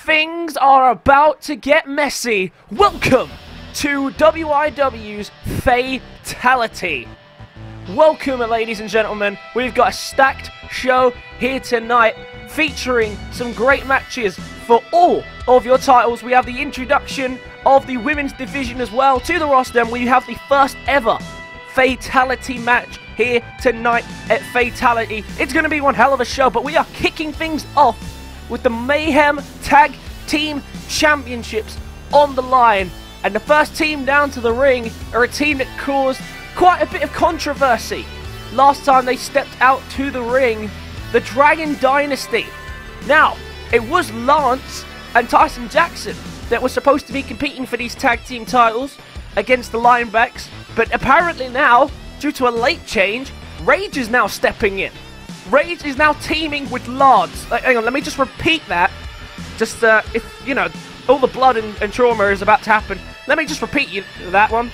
Things are about to get messy. Welcome to WIW's Fatality. Welcome, ladies and gentlemen. We've got a stacked show here tonight featuring some great matches for all of your titles. We have the introduction of the women's division as well to the roster, and we have the first ever Fatality match here tonight at Fatality. It's going to be one hell of a show, but we are kicking things off with the Mayhem Tag Team Championships on the line. And the first team down to the ring are a team that caused quite a bit of controversy last time they stepped out to the ring, the Dragon Dynasty. Now, it was Lance and Tyson Jackson that were supposed to be competing for these tag team titles against the Linebacks, but apparently now, due to a late change, Reyes is now stepping in. Reyes is now teaming with Lance. Hang on, let me just repeat that. Just, if, you know, all the blood and trauma is about to happen, let me just repeat that one.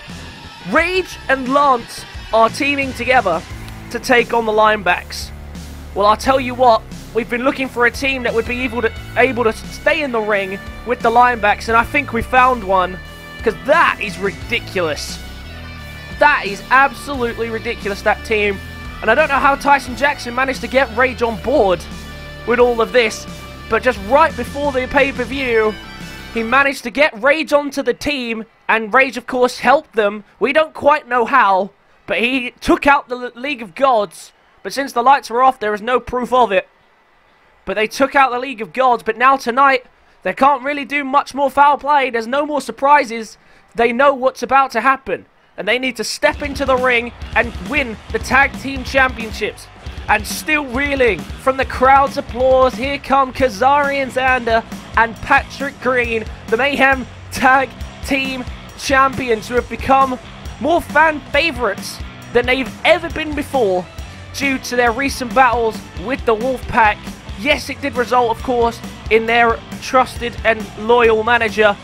Reyes and Lance are teaming together to take on the Linebacks. Well, I'll tell you what, we've been looking for a team that would be able to stay in the ring with the Linebacks, and I think we found one, because that is ridiculous. That is absolutely ridiculous, that team. And I don't know how Tyson Jackson managed to get Reyes on board with all of this, but just right before the pay-per-view, he managed to get Reyes onto the team, and Reyes, of course, helped them. We don't quite know how, but he took out the League of Gods. But since the lights were off, there is no proof of it. But they took out the League of Gods, but now tonight, they can't really do much more foul play. There's no more surprises. They know what's about to happen. And they need to step into the ring and win the Tag Team Championships. And still reeling from the crowd's applause, here come Kazarian Sandra and Patrick Green, the Mayhem Tag Team Champions, who have become more fan favourites than they've ever been before due to their recent battles with the Wolfpack. Yes, it did result, of course, in their trusted and loyal manager,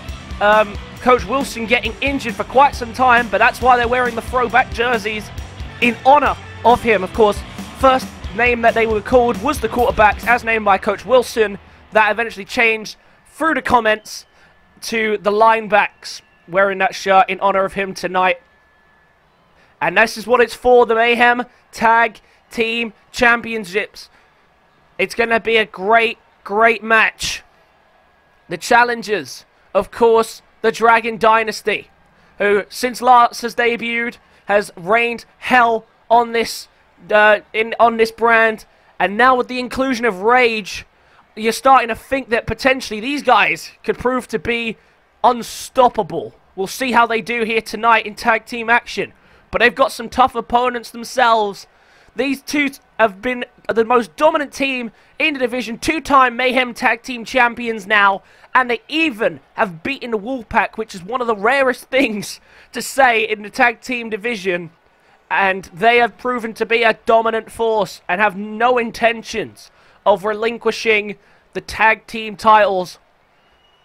Coach Wilson, getting injured for quite some time, but that's why they're wearing the throwback jerseys in honour of him. Of course, first name that they were called was the quarterbacks, as named by Coach Wilson. That eventually changed through the comments to the Linebacks, wearing that shirt in honour of him tonight. And this is what it's for, the Mayhem Tag Team Championships. It's going to be a great, great match. The challengers, of course, the Dragon Dynasty, who, since Lance has debuted, has reigned hell on this on this brand. And now with the inclusion of Reyes, you're starting to think that potentially these guys could prove to be unstoppable. We'll see how they do here tonight in tag team action. But they've got some tough opponents themselves. These two have been the most dominant team in the division, two-time Mayhem Tag Team Champions now, and they even have beaten the Wolfpack, which is one of the rarest things to say in the tag team division. And they have proven to be a dominant force and have no intentions of relinquishing the tag team titles.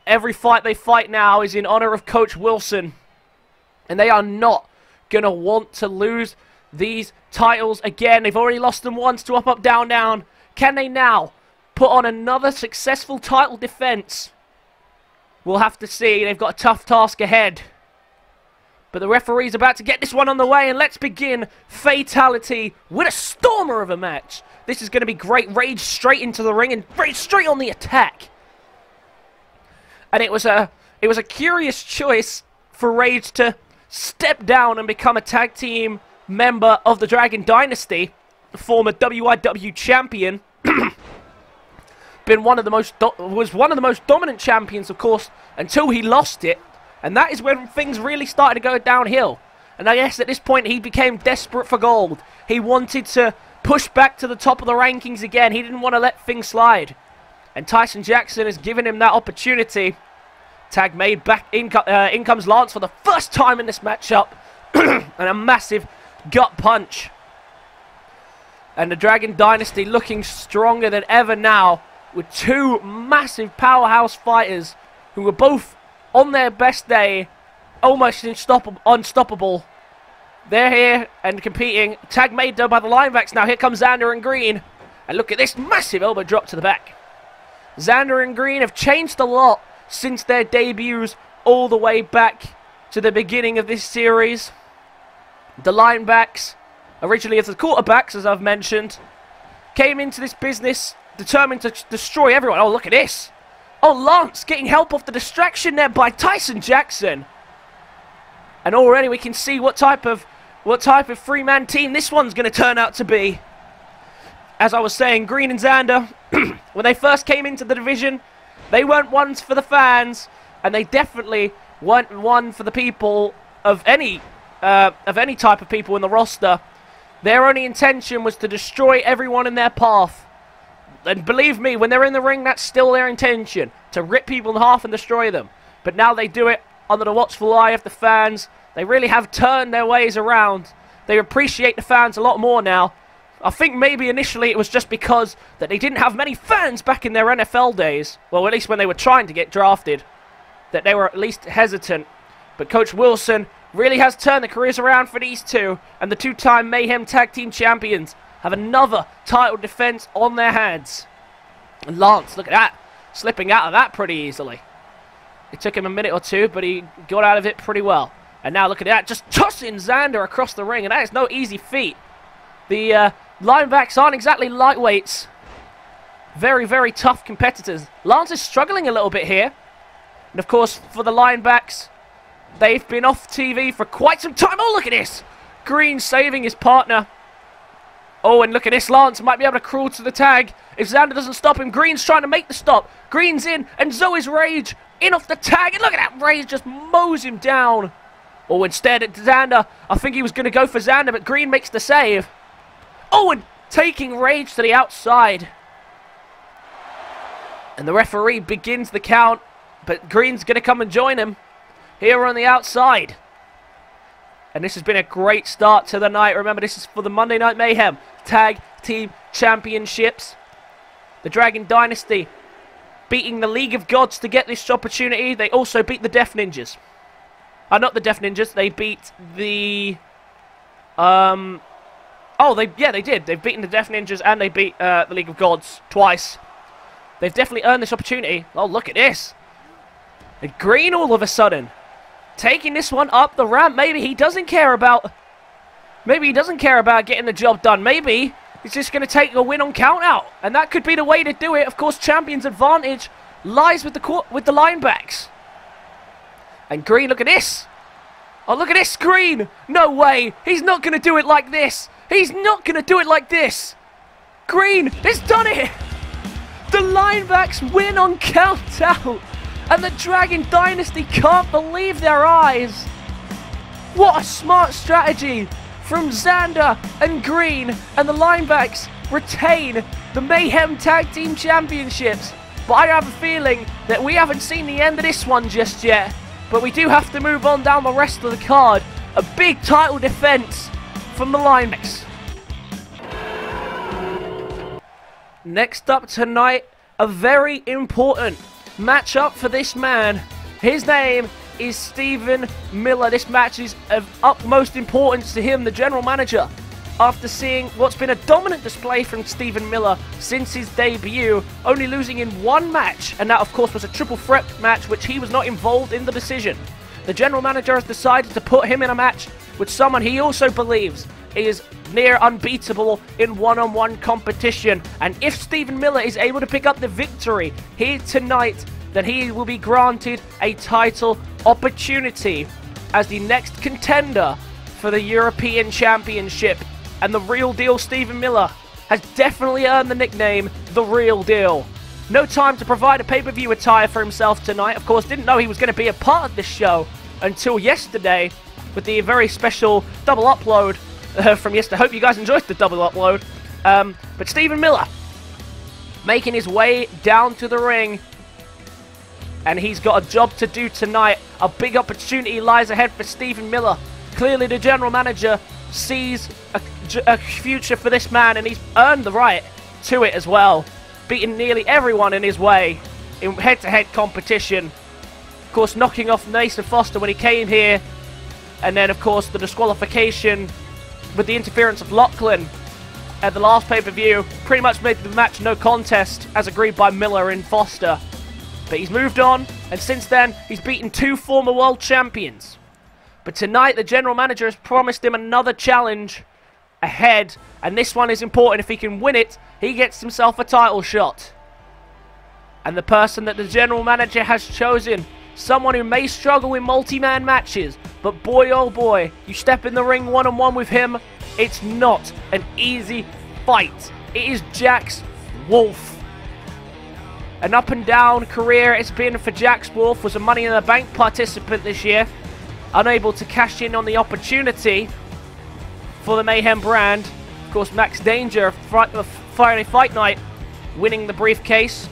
Every fight they fight now is in honor of Coach Wilson, and they are not going to want to lose these titles again. They've already lost them once to up, down, down. Can they now put on another successful title defense? We'll have to see. They've got a tough task ahead. But the referee's about to get this one on the way, and let's begin Fatality with a stormer of a match. This is going to be great. Reyes straight into the ring and Reyes straight on the attack. And it was a curious choice for Reyes to step down and become a tag team member of the Dragon Dynasty, the former WIW champion. Was one of the most dominant champions, of course, until he lost it. And that is when things really started to go downhill. And I guess at this point he became desperate for gold. He wanted to push back to the top of the rankings again. He didn't want to let things slide. And Tyson Jackson has given him that opportunity. Tag made back. In comes Lance for the first time in this matchup. And a massive gut punch. And the Dragon Dynasty looking stronger than ever now, with two massive powerhouse fighters who were both on their best day, almost unstoppable. They're here and competing. Tag made though by the Linebacks now. Here comes Sandra and Green. And look at this massive elbow drop to the back. Xander and Green have changed a lot since their debuts all the way back to the beginning of this series. The Linebacks, originally as the quarterbacks, as I've mentioned, came into this business determined to destroy everyone. Oh, look at this. Oh, Lance getting help off the distraction there by Tyson Jackson. And already we can see what type of three-man team this one's going to turn out to be. As I was saying, Green and Xander, when they first came into the division, they weren't ones for the fans, and they definitely weren't one for the people of any type of people in the roster. Their only intention was to destroy everyone in their path. And believe me, when they're in the ring, that's still their intention, to rip people in half and destroy them. But now they do it under the watchful eye of the fans. They really have turned their ways around. They appreciate the fans a lot more now. I think maybe initially it was just because that they didn't have many fans back in their NFL days. Well, at least when they were trying to get drafted, that they were at least hesitant. But Coach Wilson really has turned the careers around for these two, and the two-time Mayhem Tag Team Champions have another title defense on their hands. And Lance, look at that, slipping out of that pretty easily. It took him a minute or two, but he got out of it pretty well. And now look at that, just tossing Xander across the ring, and that is no easy feat. The Linebacks aren't exactly lightweights. Very, very tough competitors. Lance is struggling a little bit here. And of course, for the Linebacks, they've been off TV for quite some time. Oh, look at this. Green saving his partner. Oh, and look at this. Lance might be able to crawl to the tag. If Xander doesn't stop him, Green's trying to make the stop. Green's in, and Zoe's Rage in off the tag. And look at that. Rage just mows him down. Oh, instead, Xander, I think he was going to go for Xander, but Green makes the save. Oh, and taking Rage to the outside. And the referee begins the count, but Green's going to come and join him here on the outside. And this has been a great start to the night. Remember, this is for the Monday Night Mayhem Tag Team Championships. The Dragon Dynasty beating the League of Gods to get this opportunity. They also beat the Death Ninjas. Not the Death Ninjas. They beat the... they did. They've beaten the Death Ninjas and they beat the League of Gods twice. They've definitely earned this opportunity. Oh, look at this. And Green all of a sudden taking this one up the ramp. Maybe he doesn't care about getting the job done. Maybe he's just going to take a win on count out. And that could be the way to do it. Of course, champion's advantage lies with the Linebacks. And Green, look at this. Oh, look at this, Green. No way. He's not going to do it like this. He's not going to do it like this. Green has done it. The Linebacks win on count out. And the Dragon Dynasty can't believe their eyes. What a smart strategy from Xander and Green. And the Linebacks retain the Mayhem Tag Team Championships. But I have a feeling that we haven't seen the end of this one just yet. But we do have to move on down the rest of the card. A big title defense from the Linebacks. Next up tonight, a very important matchup for this man. His name is Stephen Miller. This match is of utmost importance to him, the general manager. After seeing what's been a dominant display from Stephen Miller since his debut, only losing in one match, and that of course was a triple threat match which he was not involved in the decision. The general manager has decided to put him in a match with someone he also believes is near unbeatable in one-on-one competition. And if Stephen Miller is able to pick up the victory here tonight, then he will be granted a title opportunity as the next contender for the European Championship. And the real deal Stephen Miller has definitely earned the nickname The Real Deal. No time to provide a pay-per-view attire for himself tonight. Of course, didn't know he was going to be a part of this show until yesterday with the very special double upload from yesterday. Hope you guys enjoyed the double upload. But Stephen Miller making his way down to the ring. And he's got a job to do tonight. A big opportunity lies ahead for Stephen Miller. Clearly the general manager sees a future for this man, and he's earned the right to it as well. Beating nearly everyone in his way in head-to-head competition. Of course, knocking off Nathan Foster when he came here. And then, of course, the disqualification with the interference of Lachlan at the last pay-per-view pretty much made the match no contest as agreed by Miller and Foster. But he's moved on, and since then, he's beaten 2 former world champions. But tonight, the general manager has promised him another challenge ahead, and this one is important. If he can win it, he gets himself a title shot. And the person that the general manager has chosen, someone who may struggle in multi-man matches, but boy oh boy, you step in the ring one-on-one with him, it's not an easy fight. It is Jax Wolf. An up and down career it's been for Jax Wolf. Was a Money in the Bank participant this year, unable to cash in on the opportunity for the Mayhem brand. Of course, Max Danger of Friday Fight Night winning the briefcase.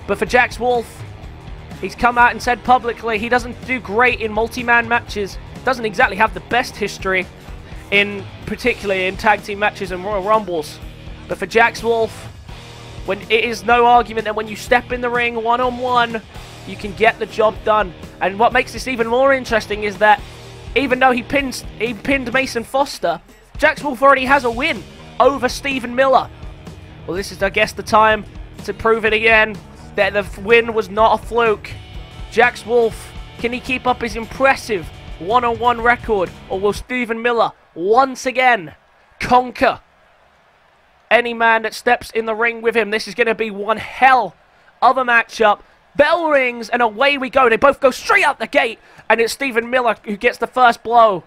But for Jax Wolf, he's come out and said publicly he doesn't do great in multi-man matches. Doesn't exactly have the best history, particularly in tag team matches and Royal Rumbles. But for Jax Wolf, when it is no argument that when you step in the ring one-on-one, you can get the job done. And what makes this even more interesting is that even though he pinned Mason Foster, Jax Wolf already has a win over Stephen Miller. Well, this is, I guess, the time to prove it again, that the win was not a fluke. Jax Wolf, can he keep up his impressive one-on-one record, or will Stephen Miller once again conquer any man that steps in the ring with him? This is going to be one hell of a matchup. Bell rings, and away we go. They both go straight out the gate, and it's Stephen Miller who gets the first blow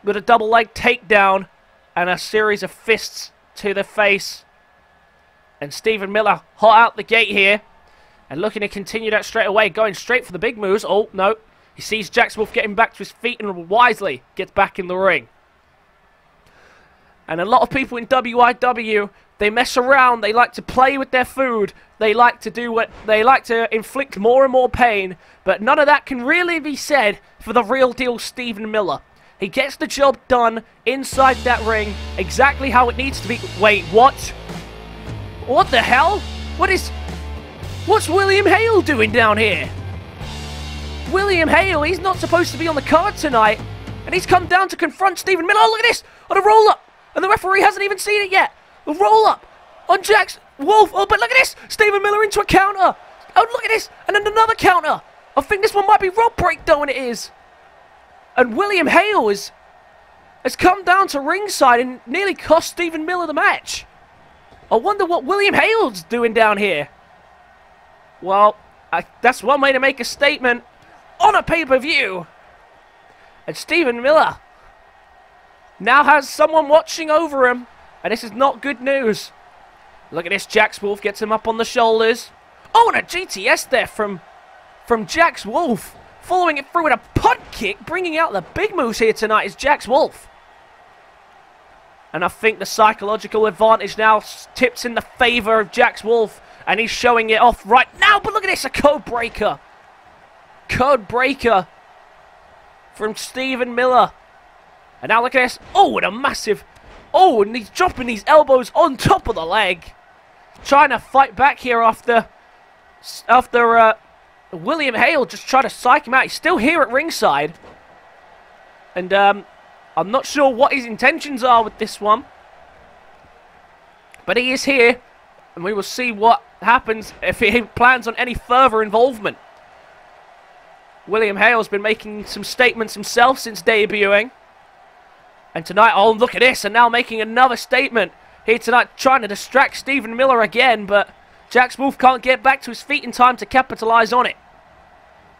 with a double leg takedown and a series of fists to the face. And Stephen Miller hot out the gate here, and looking to continue that straight away, going straight for the big moves. Oh, no. He sees Jax Wolf getting back to his feet and wisely gets back in the ring. And a lot of people in WIW, they mess around, they like to play with their food, they like to inflict more and more pain, but none of that can really be said for the real deal Stephen Miller. He gets the job done inside that ring exactly how it needs to be. Wait, what? What the hell? What's William Hale doing down here? William Hale, he's not supposed to be on the card tonight, and he's come down to confront Stephen Miller. Oh, look at this! On a roll-up! And the referee hasn't even seen it yet. A roll-up on Jax Wolf. Oh, but look at this! Stephen Miller into a counter. Oh, look at this! And then another counter. I think this one might be rope break, though, and it is. And William Hale has come down to ringside and nearly cost Stephen Miller the match. I wonder what William Hale's doing down here. Well, that's one way to make a statement on a pay-per-view. And Stephen Miller now has someone watching over him, and this is not good news. Look at this, Jax Wolf gets him up on the shoulders. Oh, and a GTS there from Jax Wolf. Following it through with a punt kick, bringing out the big moves here tonight is Jax Wolf. And I think the psychological advantage now tips in the favor of Jax Wolf, and he's showing it off right now. But look at this, a code breaker. Code breaker from Stephen Miller. And now look at this. Oh, and a massive... Oh, and he's dropping these elbows on top of the leg. Trying to fight back here after William Hale just tried to psych him out. He's still here at ringside. And I'm not sure what his intentions are with this one. But he is here. And we will see what happens if he plans on any further involvement. William Hale's been making some statements himself since debuting. And tonight, oh, look at this, and now making another statement here tonight, trying to distract Stephen Miller again, but Jax Wolf can't get back to his feet in time to capitalize on it.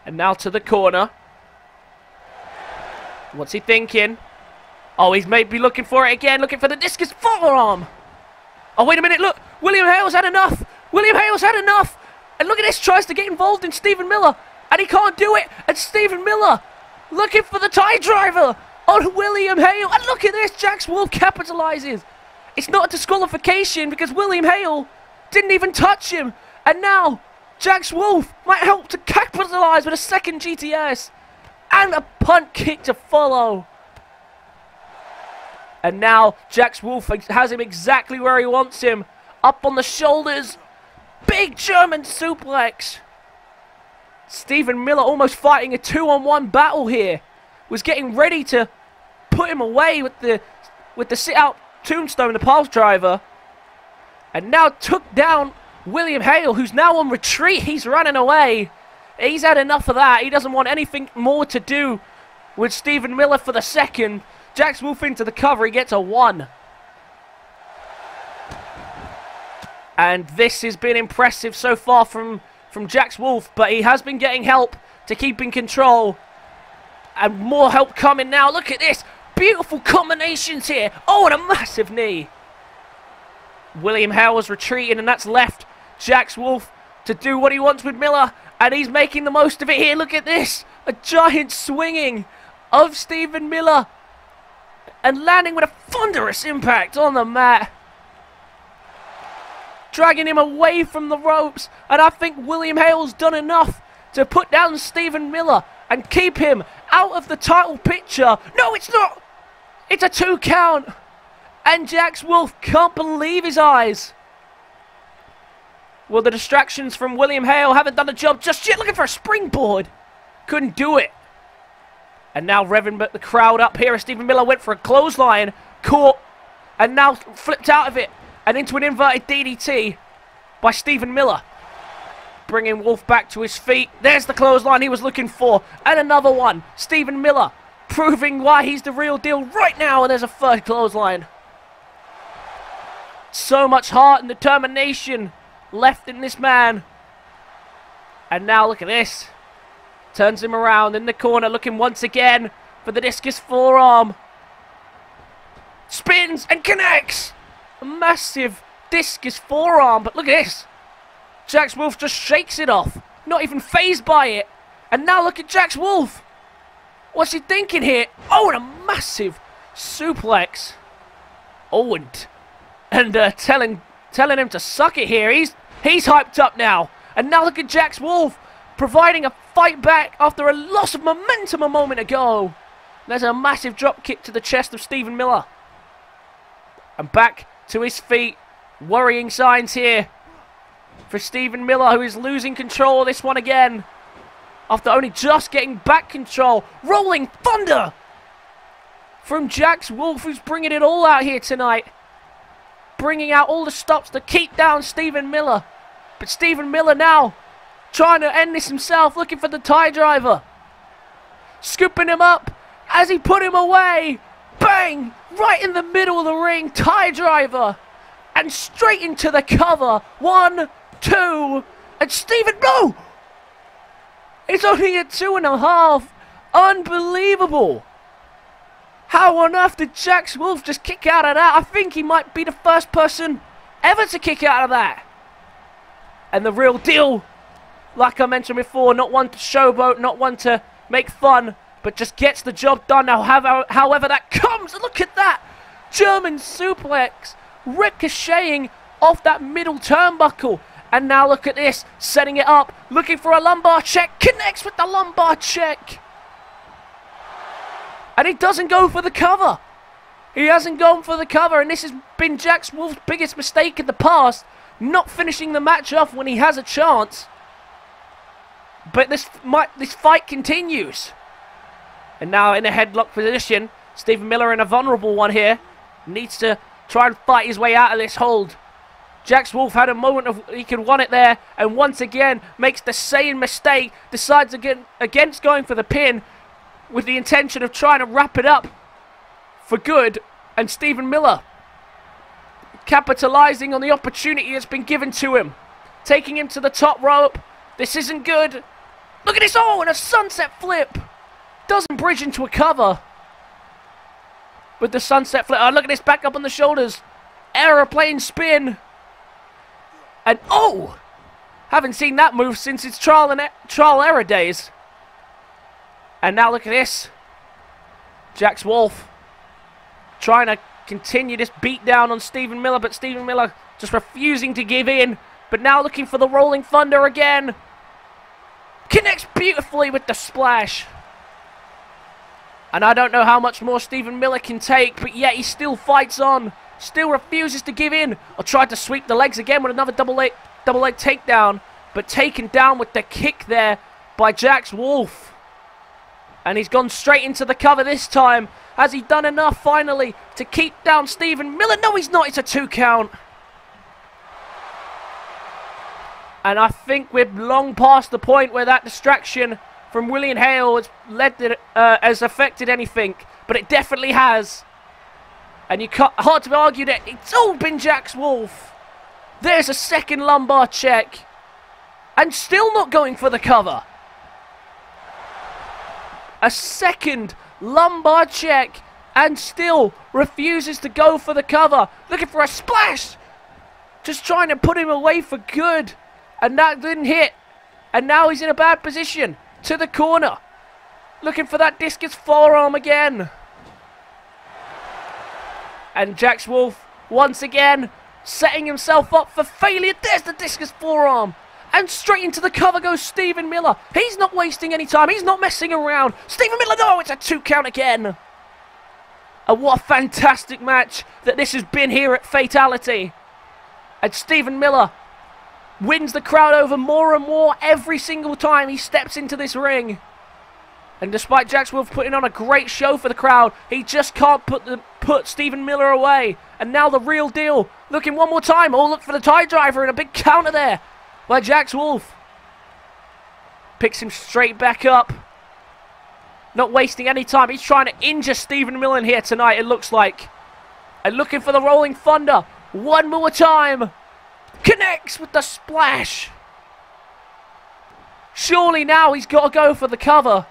And now to the corner. What's he thinking? Oh, he's maybe looking for it again, looking for the discus forearm. Oh, wait a minute, look, William Hale's had enough. William Hale's had enough. And look at this, tries to get involved in Stephen Miller, and he can't do it. And Stephen Miller looking for the tie driver on William Hale. And look at this, Jax Wolf capitalizes. It's not a disqualification because William Hale didn't even touch him. And now Jax Wolf might help to capitalize with a second GTS. And a punt kick to follow. And now Jax Wolf has him exactly where he wants him. Up on the shoulders. Big German suplex. Stephen Miller almost fighting a 2-on-1 battle here. Was getting ready to put him away with the sit-out tombstone the pile driver. And now took down William Hale, who's now on retreat. He's running away. He's had enough of that. He doesn't want anything more to do with Stephen Miller for the second. Jax Wolf into the cover. He gets a 1. And this has been impressive so far from Jax Wolf, but he has been getting help to keep in control. And more help coming now. Look at this. Beautiful combinations here. Oh, and a massive knee. William Hale was retreating, and that's left Jax Wolf to do what he wants with Miller. And he's making the most of it here. Look at this. A giant swinging of Stephen Miller. And landing with a thunderous impact on the mat. Dragging him away from the ropes. And I think William Hale's done enough to put down Stephen Miller and keep him out of the title picture. No, it's not. It's a 2 count. And Jax Wolf can't believe his eyes. Well, the distractions from William Hale haven't done the job just yet. Looking for a springboard. Couldn't do it. And now revving the crowd up here as Stephen Miller went for a clothesline. Caught. And now flipped out of it. And into an inverted DDT by Stephen Miller. Bringing Wolf back to his feet. There's the clothesline he was looking for. And another one. Stephen Miller proving why he's the real deal right now. And there's a third clothesline. So much heart and determination left in this man. And now look at this. Turns him around in the corner, looking once again for the discus forearm. Spins and connects. A massive discus forearm. But look at this. Jax Wolf just shakes it off. Not even fazed by it. And now look at Jax Wolf. What's he thinking here? Oh, and a massive suplex. Oh, and telling him to suck it here. He's hyped up now. And now look at Jax Wolf providing a fight back after a loss of momentum a moment ago. There's a massive drop kick to the chest of Stephen Miller. And back to his feet. Worrying signs here for Stephen Miller, who is losing control of this one again. After only just getting back control. Rolling thunder from Jax Wolf, who's bringing it all out here tonight. Bringing out all the stops to keep down Stephen Miller. But Stephen Miller now trying to end this himself, looking for the tie driver. Scooping him up as he put him away. Bang! Right in the middle of the ring, tie driver. And straight into the cover. 1, 2, and Stephen, no! It's only a 2.5. Unbelievable. How on earth did Jax Wolf just kick out of that? I think he might be the first person ever to kick out of that. And the real deal, like I mentioned before, not one to showboat, not one to make fun, but just gets the job done now, however that comes. Look at that. German suplex ricocheting off that middle turnbuckle. And now look at this, setting it up, looking for a lumbar check, connects with the lumbar check. And he doesn't go for the cover. He hasn't gone for the cover, and this has been Jax Wolf's biggest mistake in the past, not finishing the match off when he has a chance. But this fight continues. And now in a headlock position, Stephen Miller in a vulnerable one here. Needs to try and fight his way out of this hold. Jax Wolf had a moment of he could want it there, and once again makes the same mistake. Decides again against going for the pin, with the intention of trying to wrap it up for good. And Stephen Miller capitalizing on the opportunity that's been given to him, taking him to the top rope. This isn't good. Look at this. Oh, and a sunset flip. Doesn't bridge into a cover with the sunset flip. Oh, look at this, back up on the shoulders. Aeroplane spin. And oh, haven't seen that move since its trial error days. And now look at this. Jax Wolf trying to continue this beatdown on Stephen Miller, but Stephen Miller just refusing to give in. But now looking for the rolling thunder again. Connects beautifully with the splash. And I don't know how much more Stephen Miller can take, but yet he still fights on. Still refuses to give in. Or tried to sweep the legs again with another double leg takedown. But taken down with the kick there by Jax Wolf. And he's gone straight into the cover this time. Has he done enough finally to keep down Stephen Miller? No, he's not. It's a 2 count. And I think we're long past the point where that distraction from William Hale has affected anything. But it definitely has. And you can't, hard to argue that it's all been Jax Wolf. There's a second lumbar check. And still not going for the cover. A second lumbar check and still refuses to go for the cover. Looking for a splash. Just trying to put him away for good. And that didn't hit. And now he's in a bad position. To the corner. Looking for that discus forearm again. And Jax Wolf once again setting himself up for failure. There's the discus forearm. And straight into the cover goes Stephen Miller. He's not wasting any time. He's not messing around. Stephen Miller, no, it's a 2 count again. And what a fantastic match that this has been here at Fatality. And Stephen Miller wins the crowd over more and more every single time he steps into this ring. And despite Jax Wolf putting on a great show for the crowd, he just can't put Stephen Miller away. And now the real deal. Looking one more time. Oh, look for the tie driver and a big counter there by Jax Wolf. Picks him straight back up. Not wasting any time. He's trying to injure Stephen Miller here tonight, it looks like. And looking for the Rolling Thunder. One more time. Connects with the splash. Surely now he's got to go for the cover.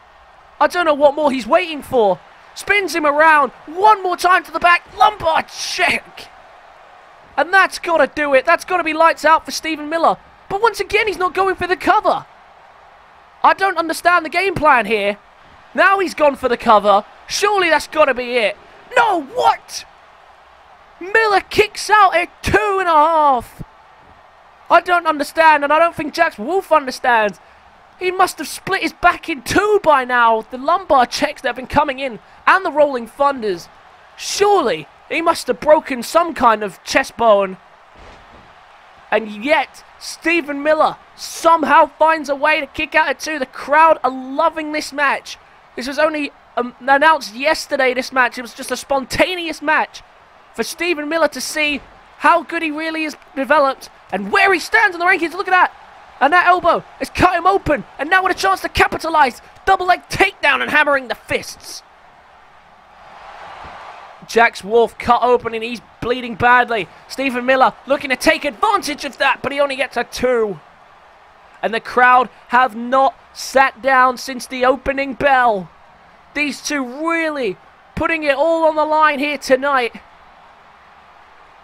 I don't know what more he's waiting for. Spins him around. One more time to the back. Lumbar check. And that's got to do it. That's got to be lights out for Stephen Miller. But once again, he's not going for the cover. I don't understand the game plan here. Now he's gone for the cover. Surely that's got to be it. No, what? Miller kicks out at 2.5. I don't understand, and I don't think Jax Wolf understands. He must have split his back in 2 by now. The lumbar checks that have been coming in and the Rolling Thunders. Surely he must have broken some kind of chest bone. And yet, Stephen Miller somehow finds a way to kick out at 2. The crowd are loving this match. This was only announced yesterday, this match. It was just a spontaneous match for Stephen Miller to see how good he really is developed and where he stands in the rankings. Look at that. And that elbow has cut him open. And now with a chance to capitalize. Double leg takedown and hammering the fists. Jax Wolf cut open and he's bleeding badly. Stephen Miller looking to take advantage of that, but he only gets a 2. And the crowd have not sat down since the opening bell. These two really putting it all on the line here tonight.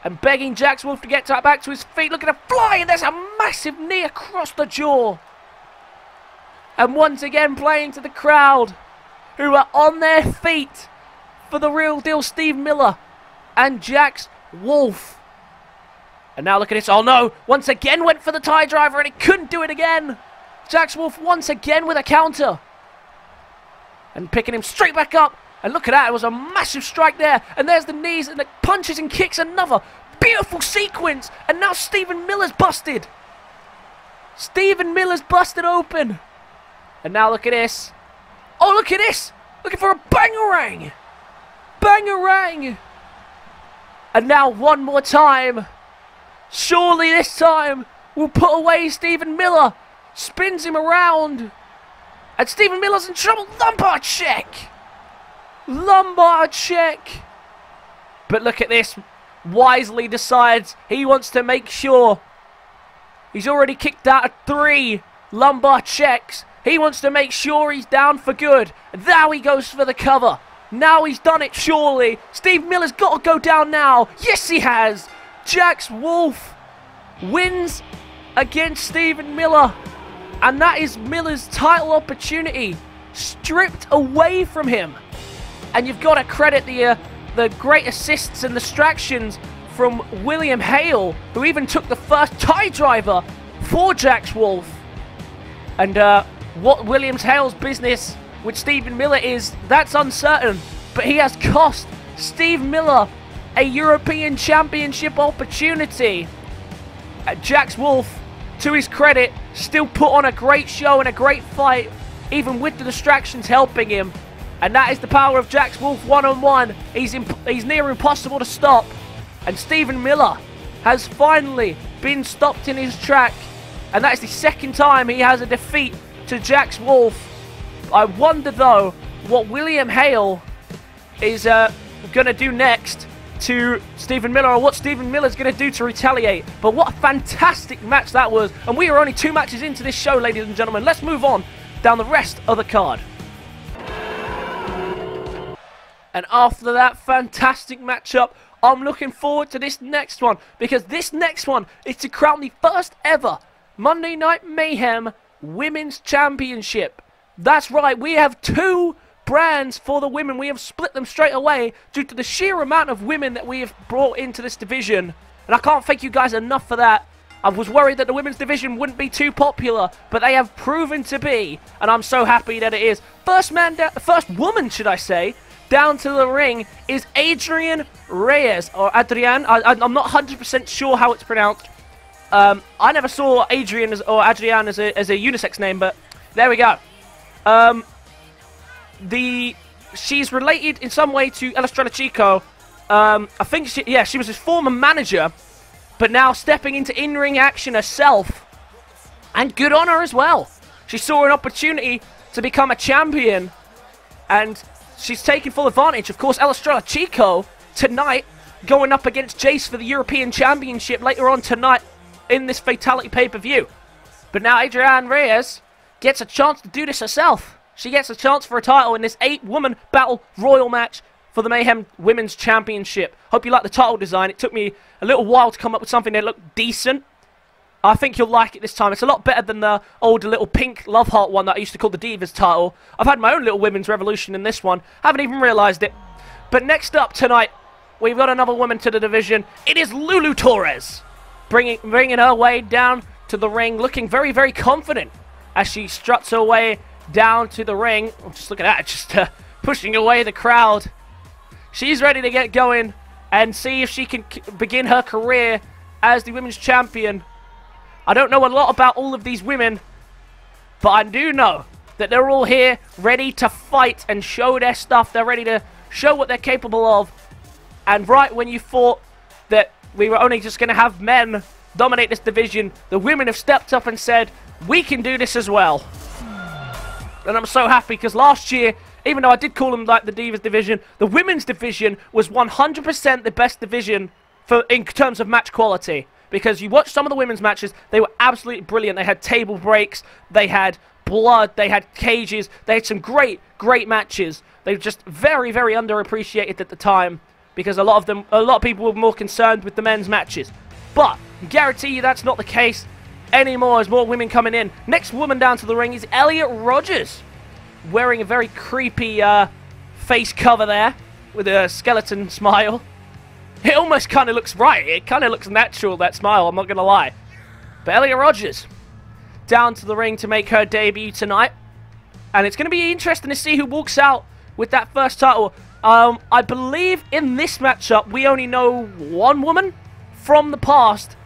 And begging Jax Wolf to get back to his feet. Looking to fly, and there's a massive knee across the jaw. And once again playing to the crowd, who are on their feet for the real deal, Steve Miller and Jax Wolf. And now look at this. Oh no, once again went for the tie driver and he couldn't do it again. Jax Wolf once again with a counter. And picking him straight back up. And look at that, it was a massive strike there. And there's the knees and the punches and kicks. Another beautiful sequence. And now Stephen Miller's busted. Stephen Miller's busted open. And now look at this. Oh, look at this. Looking for a bangarang. Bangarang. And now one more time. Surely this time we'll put away Stephen Miller. Spins him around. And Stephen Miller's in trouble. Lumbar check. Lumbar check. But look at this. Wisely decides he wants to make sure. He's already kicked out of 3 lumbar checks. He wants to make sure he's down for good. And now he goes for the cover. Now he's done it, surely. Steve Miller's got to go down now. Yes, he has. Jax Wolf wins against Stephen Miller. And that is Miller's title opportunity stripped away from him. And you've got to credit the great assists and distractions from William Hale, who even took the first tie driver for Jax Wolf. And what Williams Hale's business with Stephen Miller is, that's uncertain. But he has cost Steve Miller a European Championship opportunity. Jax Wolf, to his credit, still put on a great show and a great fight. even with the distractions helping him. And that is the power of Jax Wolf one-on-one. He's near impossible to stop. And Stephen Miller has finally been stopped in his track. And that is the second time he has a defeat to Jax Wolf. I wonder, though, what William Hale is going to do next to Stephen Miller, or what Stephen Miller's going to do to retaliate. But what a fantastic match that was. And we are only 2 matches into this show, ladies and gentlemen. Let's move on down the rest of the card. And after that fantastic matchup, I'm looking forward to this next one, because this next one is to crown the first ever Monday Night Mayhem Women's Championship. That's right, we have 2 brands for the women. We have split them straight away due to the sheer amount of women that we have brought into this division. And I can't thank you guys enough for that. I was worried that the women's division wouldn't be too popular, but they have proven to be, and I'm so happy that it is. First woman, should I say, down to the ring is Adrian Reyes, or Adrian. I'm not 100% sure how it's pronounced. I never saw Adrian or Adrian as a unisex name, but there we go. She's related in some way to Estrella Chico. I think she was his former manager, but now stepping into in-ring action herself. And good on her as well. She saw an opportunity to become a champion, and she's taking full advantage. Of course, Estrella Chico tonight going up against Jace for the European Championship later on tonight in this Fatality pay-per-view. But now Adrian Reyes gets a chance to do this herself. She gets a chance for a title in this 8-woman battle royal match for the Mayhem Women's Championship. Hope you like the title design. It took me a little while to come up with something that looked decent. I think you'll like it this time. It's a lot better than the older little pink love heart one that I used to call the Divas title. I've had my own little women's revolution in this one. Haven't even realised it. But next up tonight, we've got another woman to the division. It is Lulu Torres. Bringing her way down to the ring, looking very, very confident as she struts her way down to the ring. Oh, just look at that, just pushing away the crowd. She's ready to get going and see if she can begin her career as the women's champion. I don't know a lot about all of these women, but I do know that they're all here ready to fight and show their stuff. They're ready to show what they're capable of. And right when you thought that we were only just going to have men dominate this division, the women have stepped up and said, we can do this as well. And I'm so happy because last year, even though I did call them like the Divas division, the women's division was 100% the best division in terms of match quality. Because you watch some of the women's matches, they were absolutely brilliant. They had table breaks, they had blood, they had cages, they had some great, great matches. They were just very, very underappreciated at the time because a lot of people were more concerned with the men's matches. But I guarantee you that's not the case anymore as more women coming in. Next woman down to the ring is Elliot Rodgers, wearing a very creepy face cover there with a skeleton smile. It almost kind of looks right. It kind of looks natural, that smile, I'm not going to lie. But Elliot Rodgers down to the ring to make her debut tonight. And it's going to be interesting to see who walks out with that first title. I believe in this matchup, we only know one woman from the past.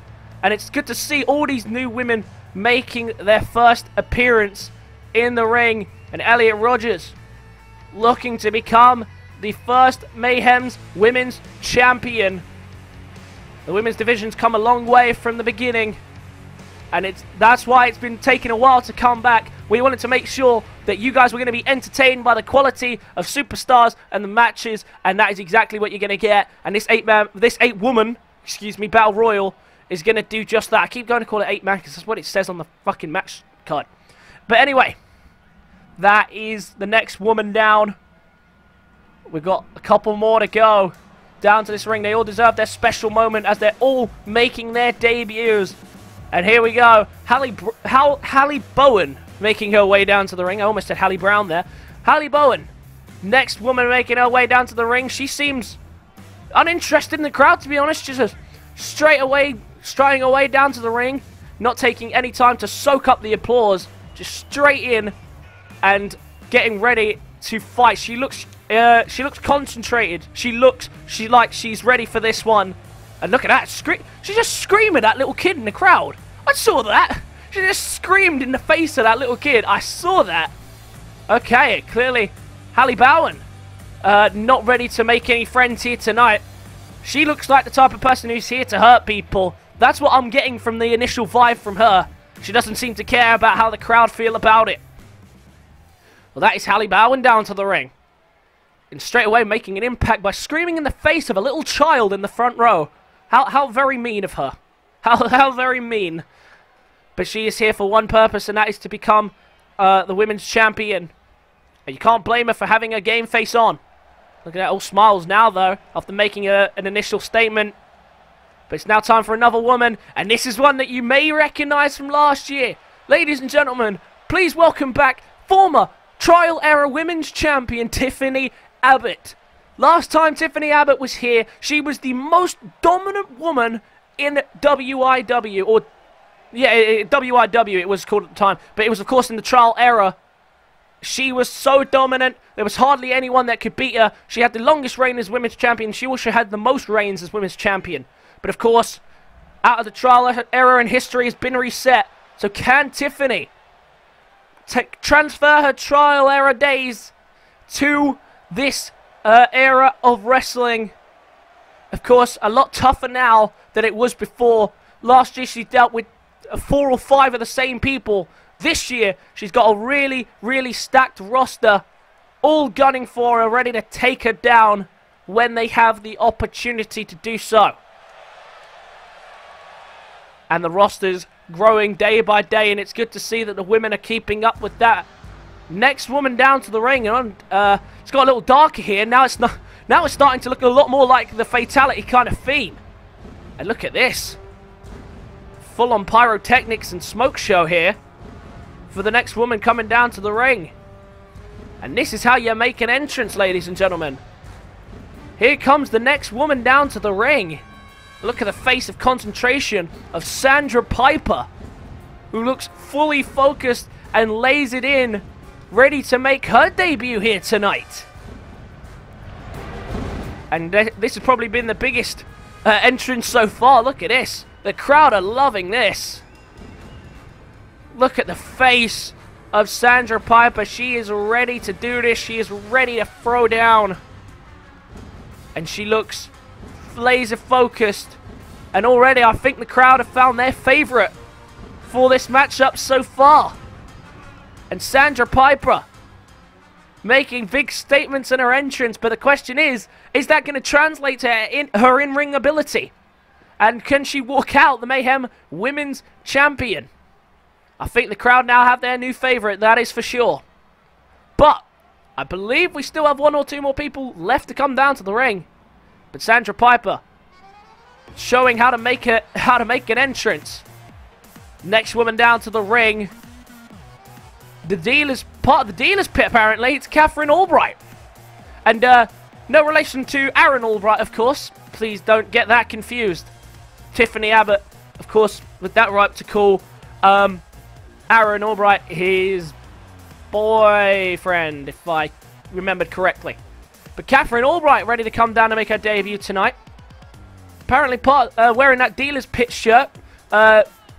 And it's good to see all these new women making their first appearance in the ring. And Elliot Rodgers looking to become the first Mayhem's women's champion. The women's division's come a long way from the beginning, and that's why it's been taking a while to come back. We wanted to make sure that you guys were going to be entertained by the quality of superstars and the matches, and that is exactly what you're going to get. And this 8-woman, battle royal is going to do just that. I keep going to call it 8-man because that's what it says on the fucking match card. But anyway, that is the next woman down. We've got a couple more to go down to this ring. They all deserve their special moment as they're all making their debuts. And here we go. Halie Bowen making her way down to the ring. I almost said Halie Brown there. Halie Bowen, next woman making her way down to the ring. She seems uninterested in the crowd, to be honest. Just striding away down to the ring. Not taking any time to soak up the applause. Just straight in and getting ready to fight. She looks concentrated. She looks like she's ready for this one. And look at that. She's just screaming at that little kid in the crowd. I saw that. She just screamed in the face of that little kid. I saw that. Okay, clearly Halie Bowen not ready to make any friends here tonight. She looks like the type of person who's here to hurt people. That's what I'm getting from the initial vibe from her. She doesn't seem to care about how the crowd feel about it. Well, that is Halie Bowen down to the ring. And straight away making an impact by screaming in the face of a little child in the front row. How very mean of her. How very mean. But she is here for one purpose, and that is to become the women's champion. And you can't blame her for having her game face on. Look at that, all smiles now, though, after making an initial statement. But it's now time for another woman, and this is one that you may recognize from last year. Ladies and gentlemen, please welcome back former Trial Era Women's Champion Tiffany Abbot. Last time Tiffany Abbott was here, she was the most dominant woman in WIW, or yeah, WIW it was called at the time, but it was of course in the Trial Era. She was so dominant, there was hardly anyone that could beat her. She had the longest reign as Women's Champion, she also had the most reigns as Women's Champion. But of course, out of the Trial Era in history has been reset. So can Tiffany transfer her Trial Era days to this era of wrestling? Of course, a lot tougher now than it was before. Last year she dealt with 4 or 5 of the same people. This year, she's got a really, really stacked roster, all gunning for her, ready to take her down when they have the opportunity to do so. And the roster's growing day by day, and it's good to see that the women are keeping up with that. Next woman down to the ring, and it's got a little darker here. Now it's not. Now it's starting to look a lot more like the Fatality kind of theme. And look at this, full-on pyrotechnics and smoke show here for the next woman coming down to the ring. And this is how you make an entrance, ladies and gentlemen. Here comes the next woman down to the ring. Look at the face of concentration of Sandra Piper, who looks fully focused and lays it in, ready to make her debut here tonight. And this has probably been the biggest entrance so far. Look at this. The crowd are loving this. Look at the face of Sandra Piper. She is ready to do this. She is ready to throw down. And she looks laser focused. And already I think the crowd have found their favorite for this matchup so far. And Sandra Piper making big statements in her entrance. But the question is that going to translate to her in-ring ability? And can she walk out the Mayhem Women's Champion? I think the crowd now have their new favorite, that is for sure. But I believe we still have 1 or 2 more people left to come down to the ring. But Sandra Piper showing how to make an entrance. Next woman down to the ring. Part of the dealer's pit apparently. It's Katherine Albright. And no relation to Aaron Albright, of course. Please don't get that confused. Tiffany Abbott, of course, with that right to call Aaron Albright his boyfriend, if I remembered correctly. But Katherine Albright ready to come down and make her debut tonight. Apparently wearing that dealer's pit shirt.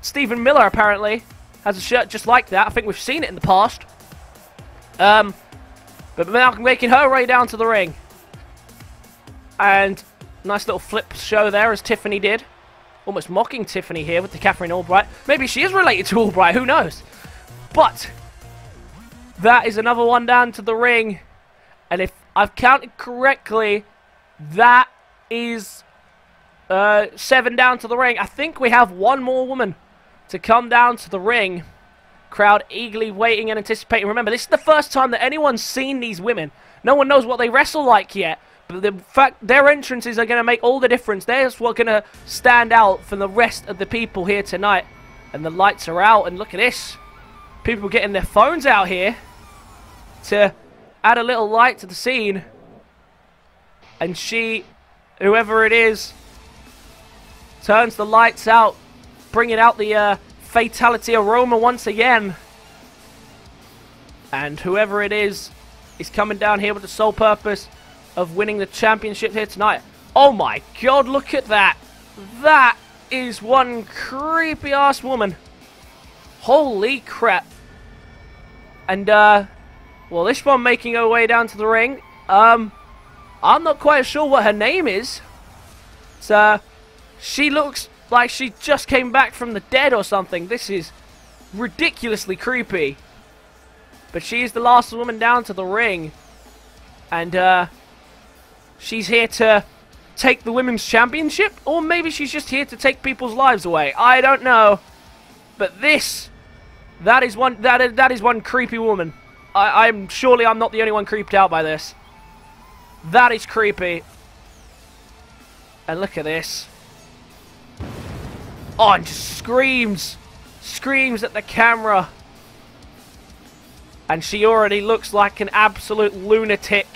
Stephen Miller apparently has a shirt just like that. I think we've seen it in the past. But now making her way down to the ring. And nice little flip show there as Tiffany did. Almost mocking Tiffany here with the Katherine Albright. Maybe she is related to Albright, who knows? But that is another one down to the ring. And if I've counted correctly, that is 7 down to the ring. I think we have 1 more woman to come down to the ring. Crowd eagerly waiting and anticipating. Remember, this is the first time that anyone's seen these women. No one knows what they wrestle like yet. But the fact their entrances are going to make all the difference. That's what's going to stand out from the rest of the people here tonight. And the lights are out. And look at this. People getting their phones out here to add a little light to the scene. And she, whoever it is, turns the lights out, bringing out the Fatality aroma once again. And whoever it is coming down here with the sole purpose of winning the championship here tonight. Oh my god, look at that. That is one creepy ass woman. Holy crap. And well, Well, this one making her way down to the ring. I'm not quite sure what her name is. So, she looks like she just came back from the dead or something. This is ridiculously creepy. But she is the last woman down to the ring. And, she's here to take the Women's Championship? Or maybe she's just here to take people's lives away. I don't know. But that is one creepy woman. I'm not the only one creeped out by this. That is creepy. And look at this. Oh, and just screams. Screams at the camera. And she already looks like an absolute lunatic.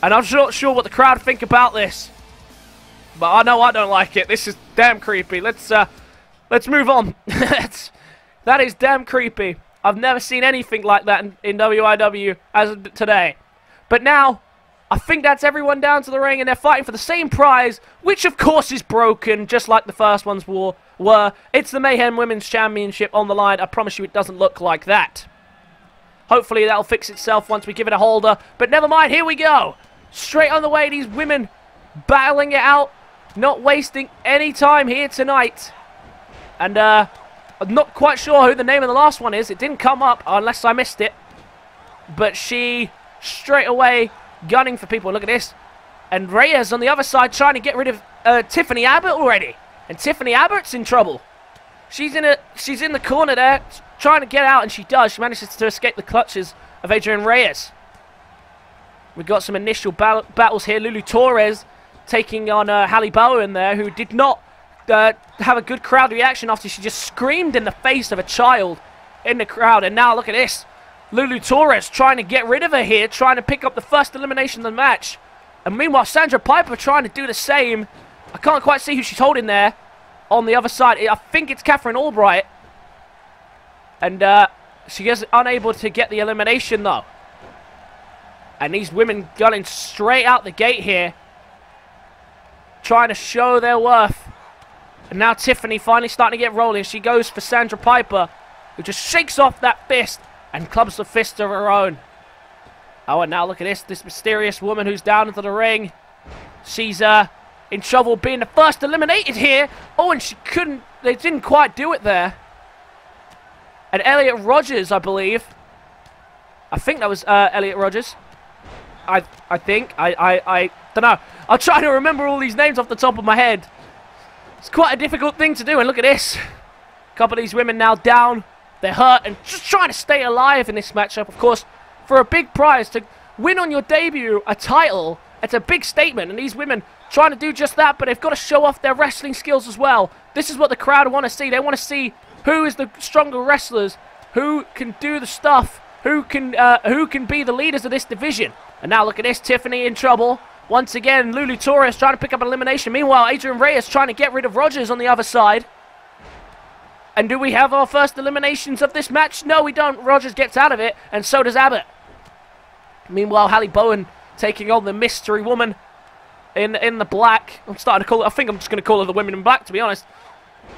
And I'm not sure what the crowd think about this. But I know I don't like it. This is damn creepy. Let's move on. That is damn creepy. I've never seen anything like that in WIW as of today. But now, I think that's everyone down to the ring, and they're fighting for the same prize, which of course is broken, just like the first ones were. It's the Mayhem Women's Championship on the line. I promise you it doesn't look like that. Hopefully that'll fix itself once we give it a holder. But never mind, here we go. Straight on the way, these women battling it out. Not wasting any time here tonight. And I'm not quite sure who the name of the last one is. It didn't come up unless I missed it. But she straight away gunning for people. Look at this. And Reyes on the other side trying to get rid of Tiffany Abbot already. And Tiffany Abbot's in trouble. She's in the corner there trying to get out, and she does. She manages to escape the clutches of Adrian Reyes. We've got some initial battles here. Lulu Torres taking on Halie Bowen there, who did not have a good crowd reaction after she just screamed in the face of a child in the crowd. And now look at this. Lulu Torres trying to get rid of her here, trying to pick up the first elimination of the match. And meanwhile, Sandra Piper trying to do the same. I can't quite see who she's holding there on the other side. I think it's Katherine Albright. And she is unable to get the elimination, though. And these women gunning straight out the gate here, trying to show their worth. And now Tiffany finally starting to get rolling. She goes for Sandra Piper, who just shakes off that fist and clubs the fist of her own. Oh, and now look at this mysterious woman who's down into the ring. She's in trouble being the first eliminated here. Oh, and they didn't quite do it there. And Elliot Rodgers, I believe. I think that was Elliot Rodgers. I think. I don't know. I'm trying to remember all these names off the top of my head. It's quite a difficult thing to do, and look at this. A couple of these women now down. They're hurt and just trying to stay alive in this matchup. Of course, for a big prize, to win on your debut a title, it's a big statement. And these women trying to do just that, but they've got to show off their wrestling skills as well. This is what the crowd want to see. They want to see who is the stronger wrestlers, who can do the stuff, who can be the leaders of this division. And now look at this, Tiffany in trouble. Once again, Lulu Torres trying to pick up an elimination. Meanwhile, Adrian Reyes trying to get rid of Rodgers on the other side. And do we have our first eliminations of this match? No, we don't. Rodgers gets out of it, and so does Abbot. Meanwhile, Halie Bowen taking on the mystery woman in the black. I think I'm just going to call her the women in black, to be honest.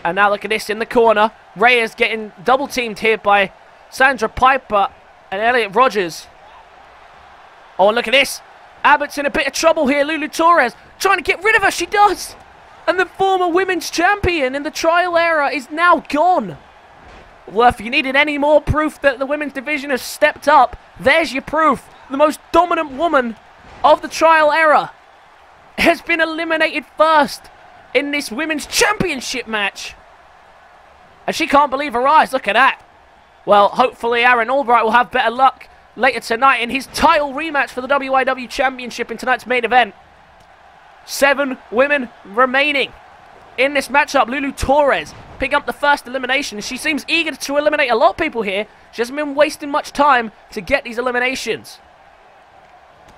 And now look at this in the corner. Reyes getting double-teamed here by Sandra Piper and Elliot Rodgers. Oh, and look at this. Abbot's in a bit of trouble here. Lulu Torres trying to get rid of her. She does. And the former women's champion in the trial era is now gone. Well, if you needed any more proof that the women's division has stepped up, there's your proof. The most dominant woman of the trial era has been eliminated first in this women's championship match. And she can't believe her eyes. Look at that. Well, hopefully Aaron Albright will have better luck later tonight in his title rematch for the WIW Championship in tonight's main event. 7 women remaining in this matchup. Lulu Torres picking up the first elimination. She seems eager to eliminate a lot of people here. She hasn't been wasting much time to get these eliminations.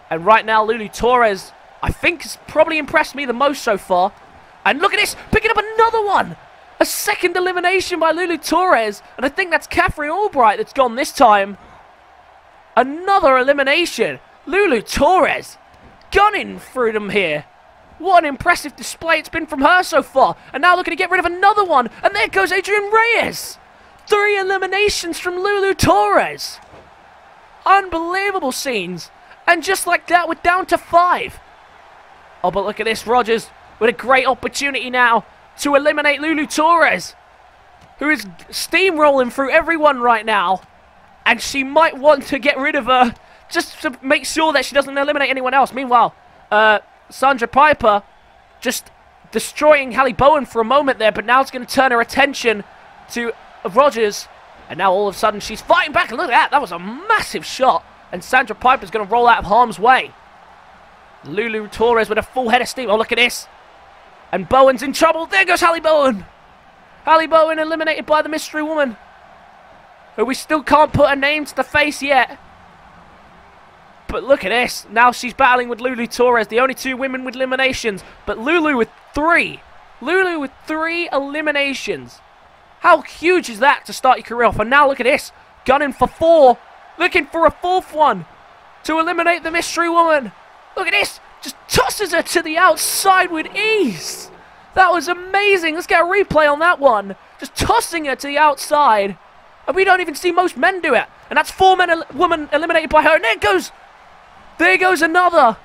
And right now, Lulu Torres, I think, has probably impressed me the most so far. And look at this, picking up another one. A second elimination by Lulu Torres. And I think that's Katherine Albright that's gone this time. Another elimination. Lulu Torres gunning through them here. What an impressive display it's been from her so far. And now looking to get rid of another one. And there goes Adrian Reyes. 3 eliminations from Lulu Torres. Unbelievable scenes. And just like that, we're down to 5. Oh, but look at this. Rodgers with a great opportunity now to eliminate Lulu Torres, who is steamrolling through everyone right now. And she might want to get rid of her just to make sure that she doesn't eliminate anyone else. Meanwhile, Sandra Piper just destroying Halie Bowen for a moment there, but now it's going to turn her attention to Rodgers. And now all of a sudden she's fighting back. And look at that. That was a massive shot. And Sandra Piper's going to roll out of harm's way. Lulu Torres with a full head of steam. Oh, look at this. And Bowen's in trouble. There goes Halie Bowen. Halie Bowen eliminated by the mystery woman, who we still can't put a name to the face yet. But look at this. Now she's battling with Lulu Torres, the only 2 women with eliminations. But Lulu with 3. Lulu with 3 eliminations. How huge is that to start your career off? And now look at this. Gunning for 4. Looking for a 4th one to eliminate the mystery woman. Look at this. Just tosses her to the outside with ease. That was amazing. Let's get a replay on that one. Just tossing her to the outside. And we don't even see most men do it. And that's 4 women eliminated by her. And there goes another.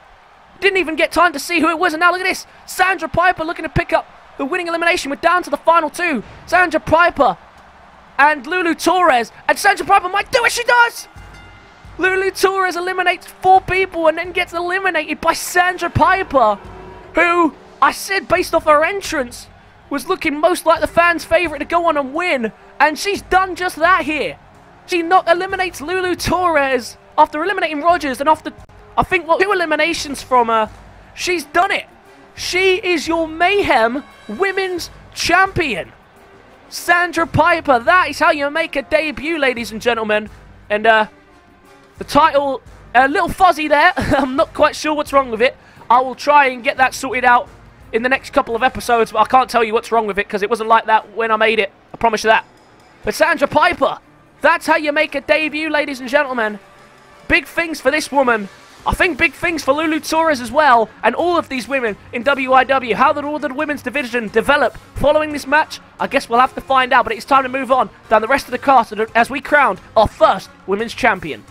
Didn't even get time to see who it was. And now look at this. Sandra Piper looking to pick up the winning elimination. We're down to the final 2. Sandra Piper and Lulu Torres. And Sandra Piper might do it. She does. Lulu Torres eliminates 4 people and then gets eliminated by Sandra Piper, who, I said based off her entrance, was looking most like the fans' favourite to go on and win. And she's done just that here. She eliminates Lulu Torres after eliminating Rodgers, and after, I think, 2 eliminations from her, she's done it. She is your Mayhem Women's Champion. Sandra Piper, that is how you make a debut, ladies and gentlemen. And, the title, a little fuzzy there. I'm not quite sure what's wrong with it. I will try and get that sorted out in the next couple of episodes, but I can't tell you what's wrong with it because it wasn't like that when I made it. I promise you that. But Sandra Piper, that's how you make a debut, ladies and gentlemen. Big things for this woman. I think big things for Lulu Torres as well, and all of these women in WIW. How did all the women's division develop following this match? I guess we'll have to find out, but it's time to move on down the rest of the cast as we crown our first women's champion.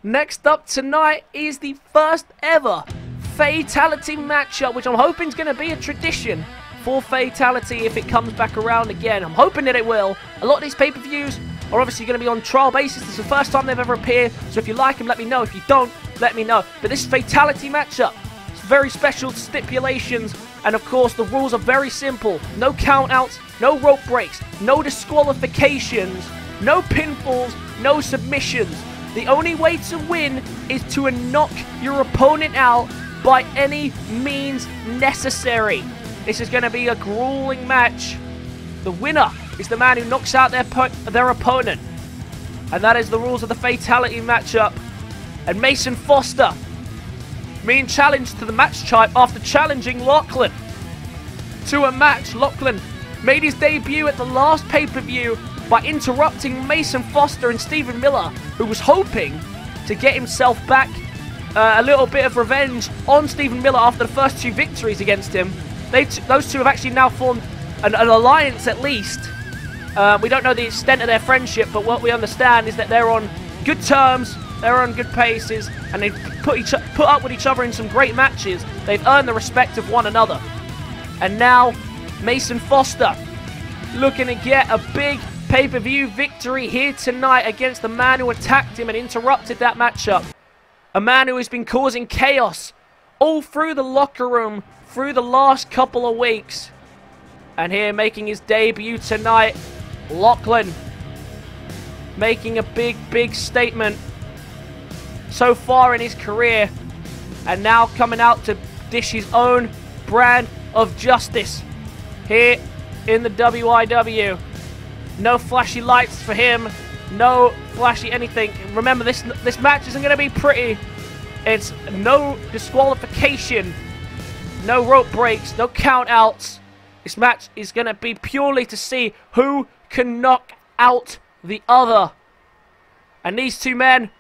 Next up tonight is the first ever Fatality matchup, which I'm hoping is going to be a tradition for Fatality if it comes back around again. I'm hoping that it will. A lot of these pay-per-views are obviously going to be on trial basis. This is the first time they've ever appeared, so if you like them, let me know. If you don't, let me know. But this Fatality matchup, it's very special stipulations, and of course the rules are very simple. No countouts, no rope breaks, no disqualifications, no pinfalls, no submissions. The only way to win is to knock your opponent out by any means necessary. This is going to be a grueling match. The winner is the man who knocks out their opponent. And that is the rules of the Fatality matchup. And Mason Foster being challenged to the match type after challenging Lachlan to a match. Lachlan made his debut at the last pay-per-view by interrupting Mason Foster and Stephen Miller, who was hoping to get himself back a little bit of revenge on Stephen Miller after the first 2 victories against him. Those 2 have actually now formed an alliance at least. We don't know the extent of their friendship, but what we understand is that they're on good terms, they're on good paces, and they've put up with each other in some great matches. They've earned the respect of one another. And now, Mason Foster looking to get a big pay-per-view victory here tonight against the man who attacked him and interrupted that matchup. A man who has been causing chaos all through the locker room through the last couple of weeks. And here making his debut tonight, Lachlan making a big statement so far in his career, and now coming out to dish his own brand of justice here in the WIW. No flashy lights for him, no flashy anything. Remember, this match isn't going to be pretty. It's no disqualification, no rope breaks, no countouts. This match is going to be purely to see who can knock out the other. And these 2 men,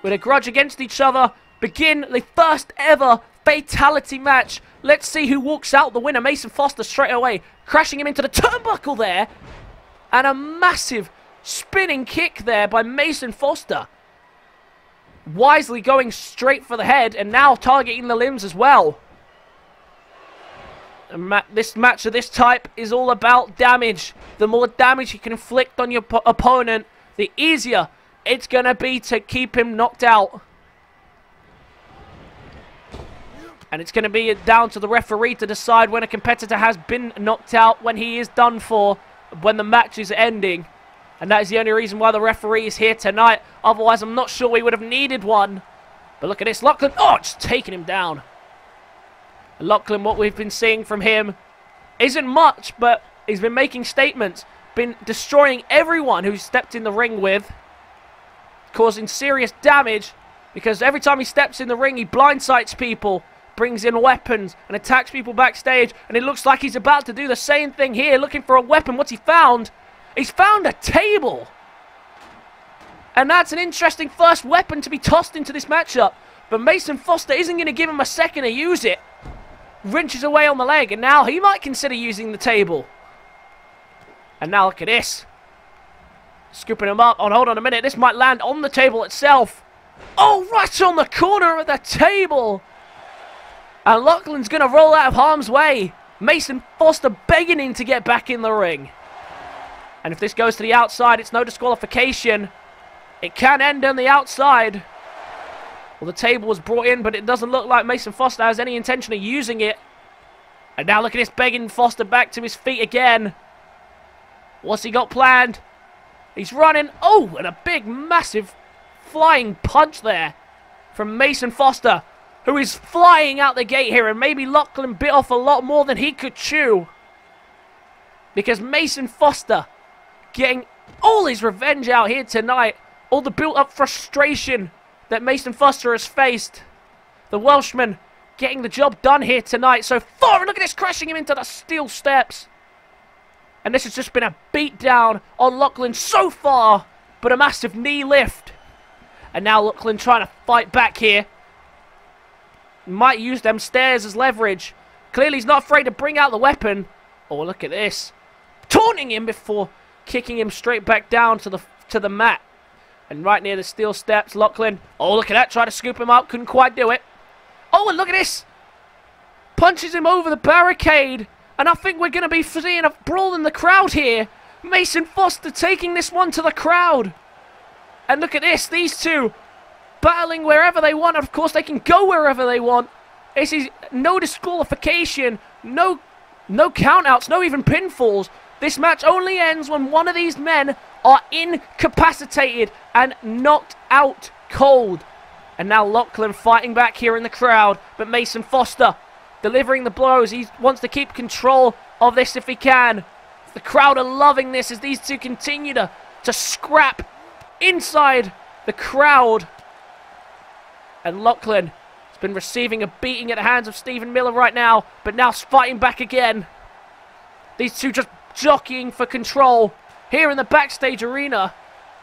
with a grudge against each other, begin the first ever Fatality match. Let's see who walks out the winner. Mason Foster straight away, crashing him into the turnbuckle there. And a massive spinning kick there by Mason Foster. Wisely going straight for the head and now targeting the limbs as well. This match of this type is all about damage. The more damage you can inflict on your opponent, the easier it's going to be to keep him knocked out. And it's going to be down to the referee to decide when a competitor has been knocked out, when he is done for, when the match is ending. And that is the only reason why the referee is here tonight. Otherwise, I'm not sure we would have needed one. But look at this. Lachlan, oh, just taking him down. Lachlan, what we've been seeing from him isn't much, but he's been making statements, been destroying everyone who's stepped in the ring with, causing serious damage, because every time he steps in the ring, he blindsides people, brings in weapons, and attacks people backstage, and it looks like he's about to do the same thing here, looking for a weapon. What's he found? He's found a table! And that's an interesting first weapon to be tossed into this matchup, but Mason Foster isn't going to give him a second to use it. Wrenches away on the leg, and now he might consider using the table. And now look at this. Scooping him up. Oh, hold on a minute. This might land on the table itself. Oh, right on the corner of the table. And Lachlan's going to roll out of harm's way. Mason Foster begging him to get back in the ring. And if this goes to the outside, it's no disqualification. It can end on the outside. Well, the table was brought in, but it doesn't look like Mason Foster has any intention of using it. And now look at this, begging Foster back to his feet again. What's he got planned? He's running. Oh, and a big, massive flying punch there from Mason Foster, who is flying out the gate here. And maybe Lachlan bit off a lot more than he could chew, because Mason Foster getting all his revenge out here tonight. All the built-up frustration that Mason Foster has faced. The Welshman getting the job done here tonight so far. And look at this, crashing him into the steel steps. And this has just been a beat down on Lachlan so far, but a massive knee lift. And now Lachlan trying to fight back here. Might use them stairs as leverage. Clearly he's not afraid to bring out the weapon. Oh, look at this. Taunting him before kicking him straight back down to the mat. And right near the steel steps, Lachlan. Oh, look at that. Tried to scoop him up. Couldn't quite do it. Oh, and look at this. Punches him over the barricade. And I think we're going to be seeing a brawl in the crowd here. Mason Foster taking this one to the crowd. And look at this. These two battling wherever they want. Of course, they can go wherever they want. This is no disqualification. No countouts. No even pinfalls. This match only ends when one of these men are incapacitated and knocked out cold. And now Lachlan fighting back here in the crowd, but Mason Foster delivering the blows. He wants to keep control of this if he can. The crowd are loving this as these two continue to scrap inside the crowd. And Lachlan has been receiving a beating at the hands of Stephen Miller right now, but now fighting back again. These two just jockeying for control here in the backstage arena.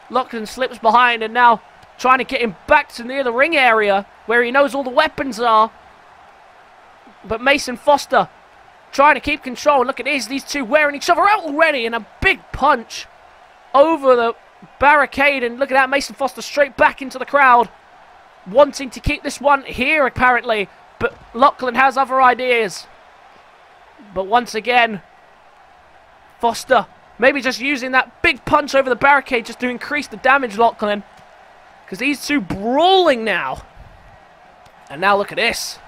Lachlan slips behind and now trying to get him back to near the ring area where he knows all the weapons are. But Mason Foster trying to keep control. Look at this, these two wearing each other out already, and a big punch over the barricade. And look at that, Mason Foster straight back into the crowd, wanting to keep this one here apparently, but Lachlan has other ideas. But once again, Foster maybe just using that big punch over the barricade just to increase the damage, Lachlan, because these two brawling now. And now look at this.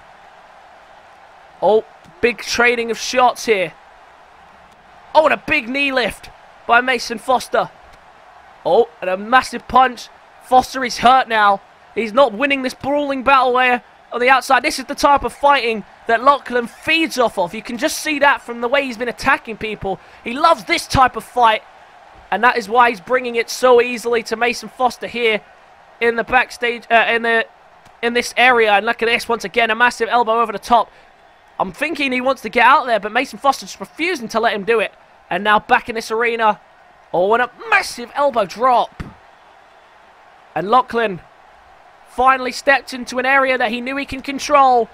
Oh, big trading of shots here. Oh, and a big knee lift by Mason Foster. Oh, and a massive punch. Foster is hurt now. He's not winning this brawling battle there on the outside. This is the type of fighting that Lachlan feeds off of. You can just see that from the way he's been attacking people. He loves this type of fight, and that is why he's bringing it so easily to Mason Foster here in the backstage, in this area. And look at this, once again, a massive elbow over the top. I'm thinking he wants to get out there, but Mason Foster just refusing to let him do it. And now back in this arena. Oh, and a massive elbow drop. And Lachlan finally stepped into an area that he knew he can control.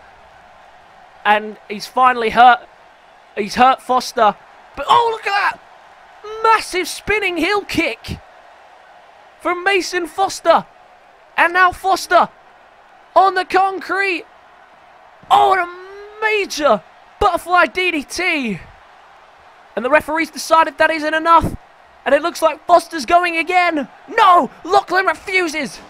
And he's finally hurt. He's hurt Foster. But oh, look at that. Massive spinning heel kick from Mason Foster. And now Foster on the concrete. Oh, and a major butterfly DDT. And the referee's decided that isn't enough. And it looks like Foster's going again. No, Lachlan refuses.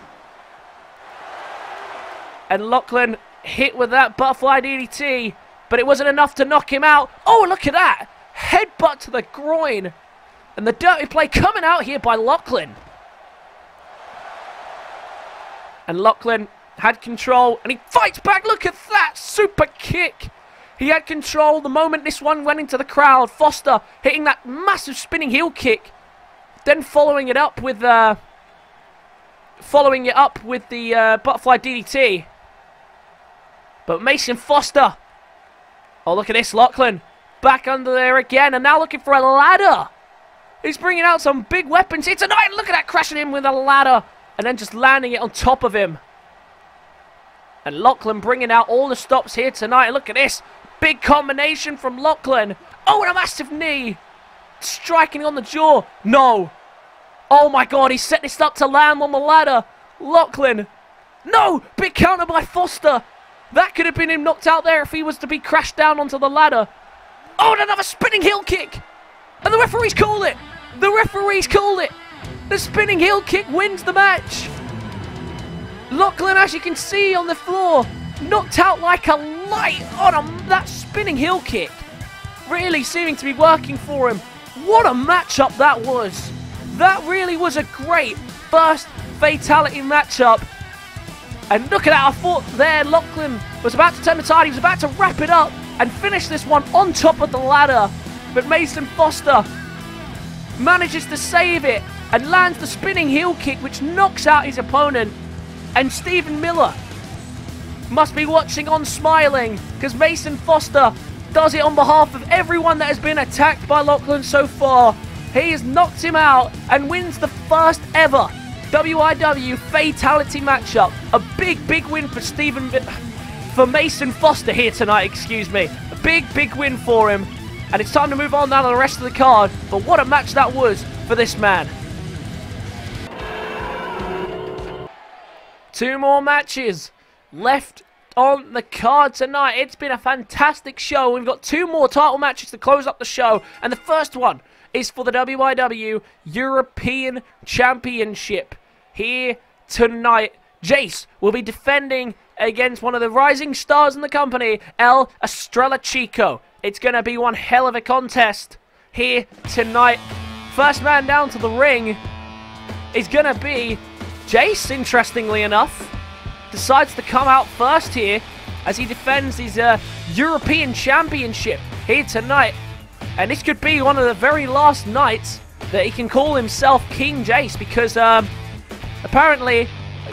And Lachlan hit with that butterfly DDT, but it wasn't enough to knock him out. Oh, look at that. Headbutt to the groin. And the dirty play coming out here by Lachlan. And Lachlan had control, and he fights back. Look at that super kick. He had control the moment this one went into the crowd. Foster hitting that massive spinning heel kick. Then following it up with the butterfly DDT. But Mason Foster. Oh, look at this. Lachlan back under there again. And now looking for a ladder. He's bringing out some big weapons here tonight. Look at that, crashing in with a ladder. And then just landing it on top of him. And Lachlan bringing out all the stops here tonight. Look at this. Big combination from Lachlan. Oh, and a massive knee. Striking on the jaw. No. Oh my god, he set this up to land on the ladder. Lachlan. No. Big counter by Foster. That could have been him knocked out there if he was to be crashed down onto the ladder. Oh, and another spinning heel kick. And the referees call it. The referees call it. The spinning heel kick wins the match. Lachlan, as you can see on the floor, knocked out like a light on that spinning heel kick. Really seeming to be working for him. What a matchup that was. That really was a great first Fatality matchup. And look at that, I thought there Lachlan was about to turn the tide. He was about to wrap it up and finish this one on top of the ladder. But Mason Foster manages to save it and lands the spinning heel kick, which knocks out his opponent. And Stephen Miller must be watching on smiling, because Mason Foster does it on behalf of everyone that has been attacked by Lachlan so far. He has knocked him out and wins the first ever WIW Fatality matchup. A big, big win for Mason Foster here tonight, excuse me. A big, big win for him. And it's time to move on now to the rest of the card. But what a match that was for this man. 2 more matches left on the card tonight. It's been a fantastic show. We've got 2 more title matches to close up the show. And the first one is for the WIW European Championship. Here tonight, Jace will be defending against one of the rising stars in the company, Estrella Chico. It's going to be one hell of a contest here tonight. First man down to the ring is going to be Jace, interestingly enough. Decides to come out first here as he defends his European Championship here tonight. And this could be one of the very last nights that he can call himself King Jace, because apparently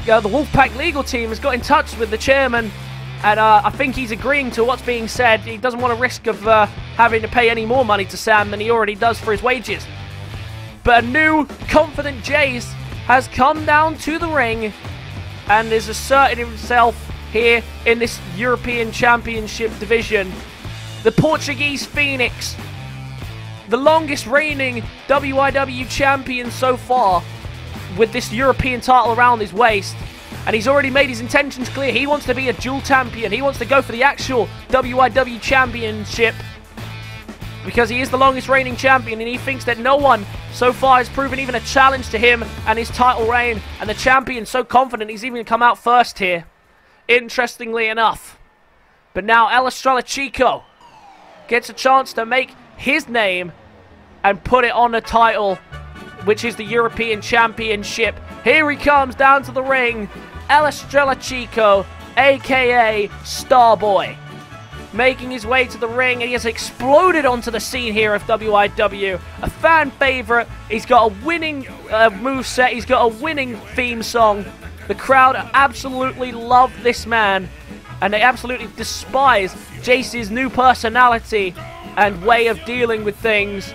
the Wolfpack legal team has got in touch with the chairman, and I think he's agreeing to what's being said. He doesn't want a risk of having to pay any more money to Sam than he already does for his wages. But a new, confident Jace has come down to the ring and is asserting himself here in this European Championship division. The Portuguese Phoenix, the longest reigning WIW champion so far, with this European title around his waist. And he's already made his intentions clear. He wants to be a dual champion. He wants to go for the actual WIW Championship, because he is the longest reigning champion, and he thinks that no one so far has proven even a challenge to him and his title reign. And the champion's so confident he's even come out first here, interestingly enough. But now Estrella Chico gets a chance to make his name and put it on the title, which is the European Championship. Here he comes down to the ring, Estrella Chico, aka Starboy, making his way to the ring, and he has exploded onto the scene here of WIW. A fan favorite. He's got a winning moveset. He's got a winning theme song. The crowd absolutely love this man, and they absolutely despise Jace's new personality and way of dealing with things.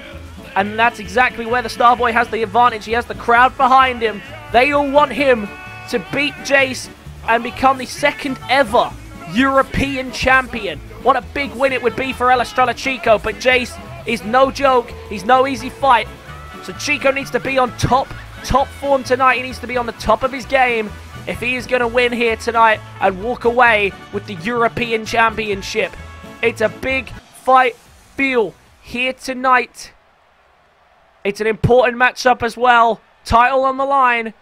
And that's exactly where the Starboy has the advantage. He has the crowd behind him. They all want him to beat Jace and become the second ever European champion. What a big win it would be for Estrella Chico, but Jace is no joke. He's no easy fight. So Chico needs to be on top top form tonight. He needs to be on the top of his game if he is going to win here tonight and walk away with the European Championship. It's a big fight feel here tonight. It's an important matchup as well. Title on the line.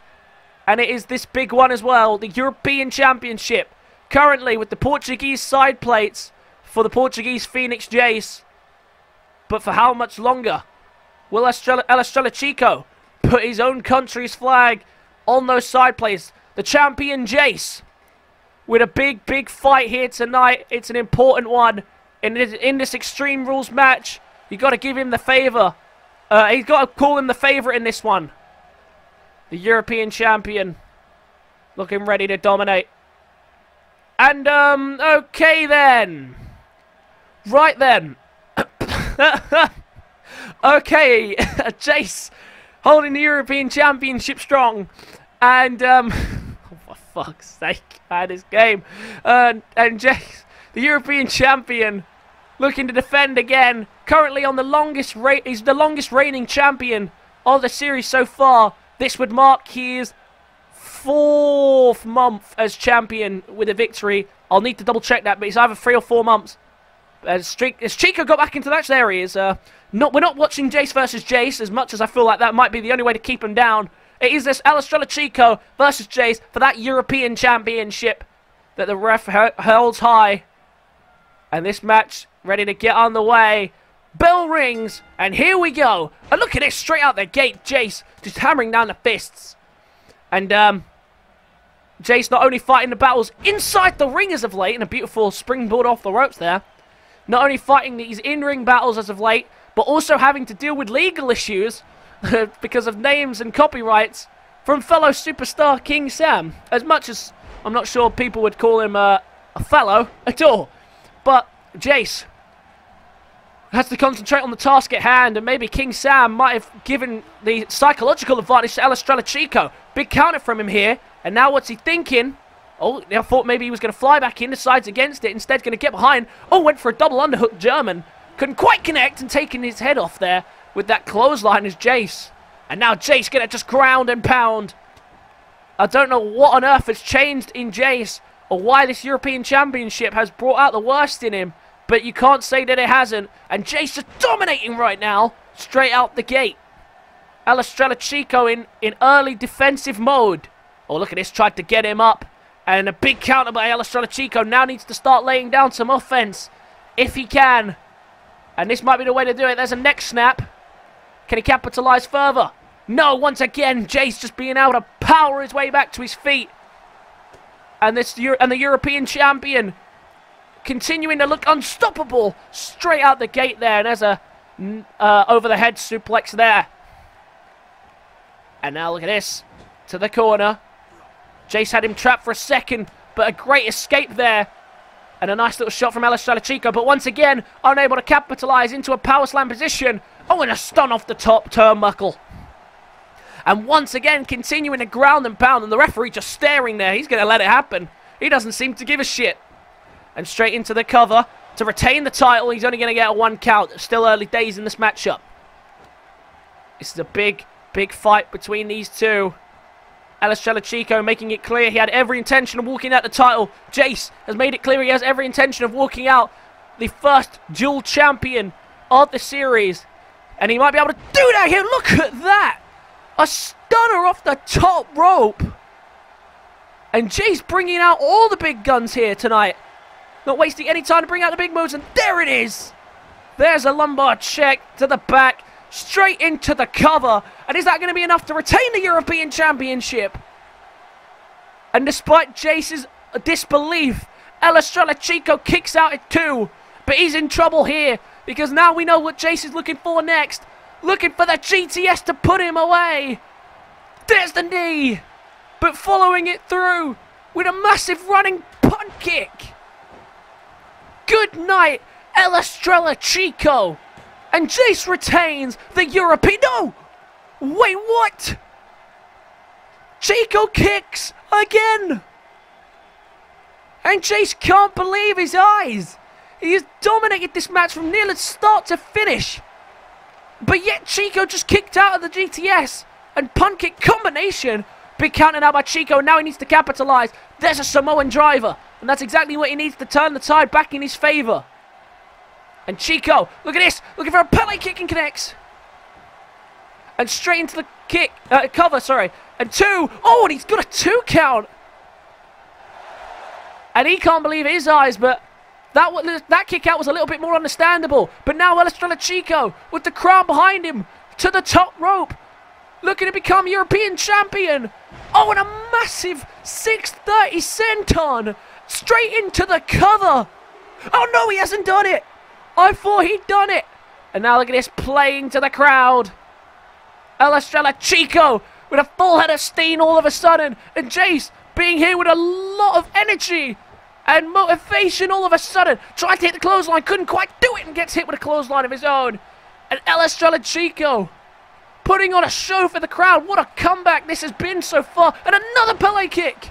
And it is this big one as well. The European Championship. Currently with the Portuguese side plates for the Portuguese Phoenix Jace. But for how much longer? Will Estrella Chico put his own country's flag on those side plates? The champion Jace with a big, big fight here tonight. It's an important one. In this Extreme Rules match, you got to give him the favour. He's got to call him the favourite in this one. The European champion looking ready to dominate. And, okay then. Right then. Okay, Jace holding the European Championship strong. And, oh, for fuck's sake, man, this game. And Jace, the European champion, looking to defend again. Currently on the longest he's the longest reigning champion of the series so far. This would mark his 4th month as champion with a victory. I'll need to double check that, but it's either 3 or 4 months. As Chico got back into the match, there he is. We're not watching Jace versus Jace as much as I feel like that might be the only way to keep him down. It is this Estrella Chico versus Jace for that European Championship that the ref holds high. And this match ready to get on the way. Bell rings, and here we go. And look at this, straight out the gate, Jace just hammering down the fists. And Jace not only fighting the battles inside the ring as of late, and a beautiful springboard off the ropes there. Not only fighting these in-ring battles as of late, but also having to deal with legal issues because of names and copyrights from fellow superstar King Sam. As much as I'm not sure people would call him a fellow at all. But Jace has to concentrate on the task at hand, and maybe King Sam might have given the psychological advantage to Estrella Chico. Big counter from him here, and now what's he thinking? Oh, I thought maybe he was going to fly back in, decides against it, instead going to get behind. Oh, went for a double underhook German. Couldn't quite connect and taking his head off there with that clothesline as Jace. And now Jace going to just ground and pound. I don't know what on earth has changed in Jace, or why this European Championship has brought out the worst in him. But you can't say that it hasn't. And Jace is dominating right now, straight out the gate. Estrella Chico in early defensive mode. Oh, look at this, tried to get him up. And a big counter by Estrella Chico. Now needs to start laying down some offense, if he can. And this might be the way to do it. There's a neck snap. Can he capitalize further? No, once again, Jace just being able to power his way back to his feet. And the European champion continuing to look unstoppable straight out the gate there. And there's a over-the-head suplex there. And now look at this. To the corner. Jace had him trapped for a second, but a great escape there. And a nice little shot from Estrella Chico. But once again, unable to capitalize into a power slam position. Oh, and a stun off the top turnbuckle. And once again, continuing to ground and pound. And the referee just staring there. He's going to let it happen. He doesn't seem to give a shit. And straight into the cover to retain the title. He's only going to get a 1 count. Still early days in this matchup. This is a big, big fight between these two. Estrella Chico making it clear he had every intention of walking out the title. Jace has made it clear he has every intention of walking out the first dual champion of the series. And he might be able to do that here. Look at that. A stunner off the top rope. And Jace bringing out all the big guns here tonight. Not wasting any time to bring out the big moves. And there it is. There's a lumbar check to the back. Straight into the cover. And is that going to be enough to retain the European Championship? And despite Jace's disbelief, Estrella Chico kicks out at 2. But he's in trouble here, because now we know what Jace is looking for next. Looking for the GTS to put him away. There's the knee. But following it through with a massive running punt kick. Good night, Estrella Chico. And Jace retains the European... No! Wait, what? Chico kicks again. And Jace can't believe his eyes. He has dominated this match from nearly start to finish. But yet Chico just kicked out of the GTS And punt kick combination. Big counter now by Chico. Now he needs to capitalize. There's a Samoan driver. And that's exactly what he needs to turn the tide back in his favor. And Chico, look at this. Looking for a Pele kick and connects. And straight into the kick. Cover, sorry. And 2. Oh, and he's got a 2 count. And he can't believe his eyes, but that kick out was a little bit more understandable. But now Estrella Chico with the crowd behind him to the top rope. Looking to become European champion. Oh, and a massive 630 senton. Straight into the cover. Oh, no, he hasn't done it. I thought he'd done it. And now look at this, playing to the crowd. Estrella Chico with a full head of steam all of a sudden. And Jace being here with a lot of energy and motivation all of a sudden. Tried to hit the clothesline, couldn't quite do it, and gets hit with a clothesline of his own. And Estrella Chico putting on a show for the crowd. What a comeback this has been so far. And another Pele kick.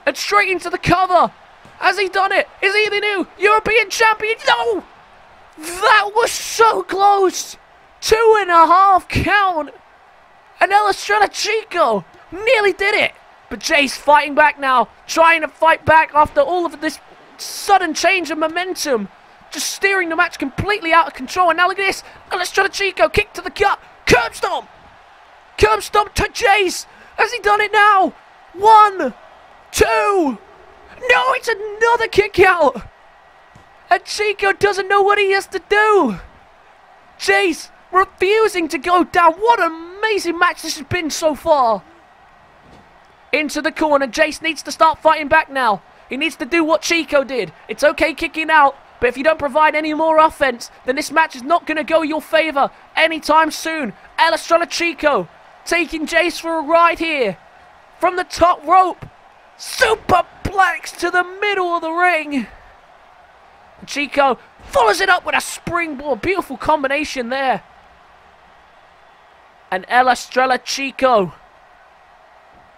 And straight into the cover. Has he done it? Is he the new European champion? No! That was so close. 2.5 count. And Estrella Chico nearly did it. But Jace fighting back now. Trying to fight back after all of this sudden change of momentum. Just steering the match completely out of control. And now look at this. Estrella Chico kick to the gut. Curb stomp. Curb stomp to Jace. Has he done it now? 1, 2. No, it's another kick out. And Chico doesn't know what he has to do. Jace refusing to go down. What an amazing match this has been so far. Into the corner. Jace needs to start fighting back now. He needs to do what Chico did. It's okay kicking out, but if you don't provide any more offense, then this match is not going to go your favor anytime soon. Estrella Chico taking Jace for a ride here. From the top rope. Superplex to the middle of the ring. Chico follows it up with a springboard. Beautiful combination there. And Estrella Chico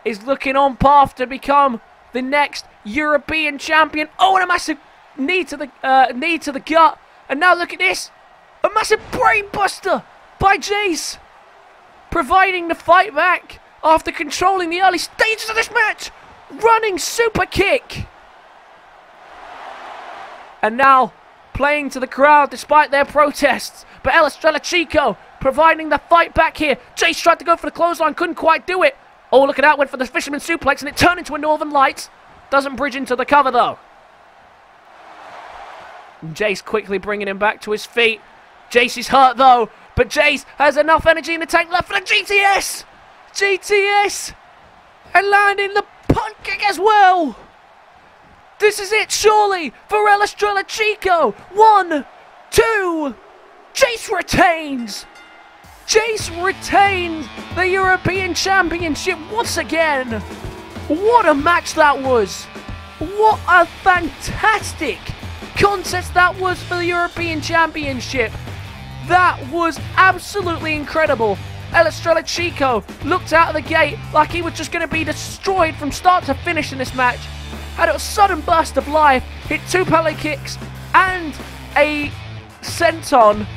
is looking on path to become the next European champion. Oh, and a massive knee to the gut. And now look at this. A massive brain buster by Jace. Providing the fight back after controlling the early stages of this match. Running super kick. And now playing to the crowd despite their protests. But Estrella Chico providing the fight back here. Jace tried to go for the clothesline, couldn't quite do it. Oh, look at that, went for the fisherman suplex and it turned into a Northern Lights. Doesn't bridge into the cover though. And Jace quickly bringing him back to his feet. Jace is hurt though, but Jace has enough energy in the tank left for the GTS. GTS. And landing the punt kick as well. This is it surely for Estrella Chico. 1, 2. Jace retains. Jace retains the European Championship once again. What a match that was. What a fantastic contest that was for the European Championship. That was absolutely incredible. Estrella Chico looked out of the gate like he was just going to be destroyed from start to finish in this match. Had a sudden burst of life, hit 2 Pele kicks and a senton,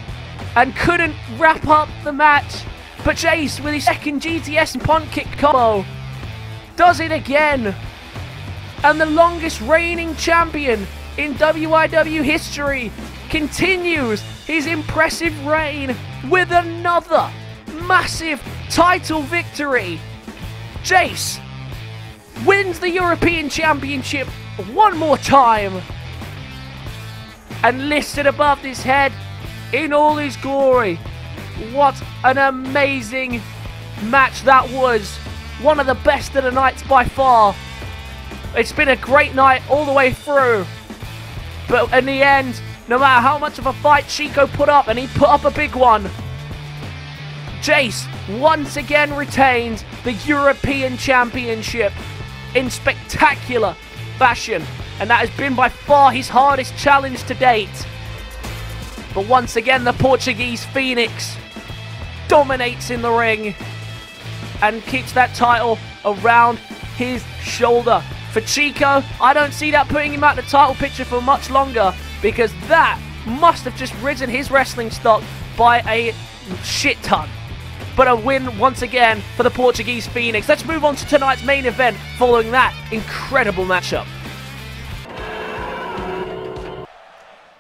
and couldn't wrap up the match. But Jace, with his second GTS and punt kick combo, does it again. And the longest reigning champion in WIW history continues his impressive reign with another massive title victory. Jace wins the European Championship one more time and lifted above his head in all his glory. What an amazing match that was. One of the best of the nights by far. It's been a great night all the way through. But in the end, no matter how much of a fight Chico put up, and he put up a big one, Jace once again retains the European Championship in spectacular fashion. And that has been by far his hardest challenge to date. But once again, the Portuguese Phoenix dominates in the ring and keeps that title around his shoulder. For Chico, I don't see that putting him out the title picture for much longer, because that must have just risen his wrestling stock by a shit ton. but a win once again for the Portuguese Phoenix. Let's move on to tonight's main event following that incredible matchup.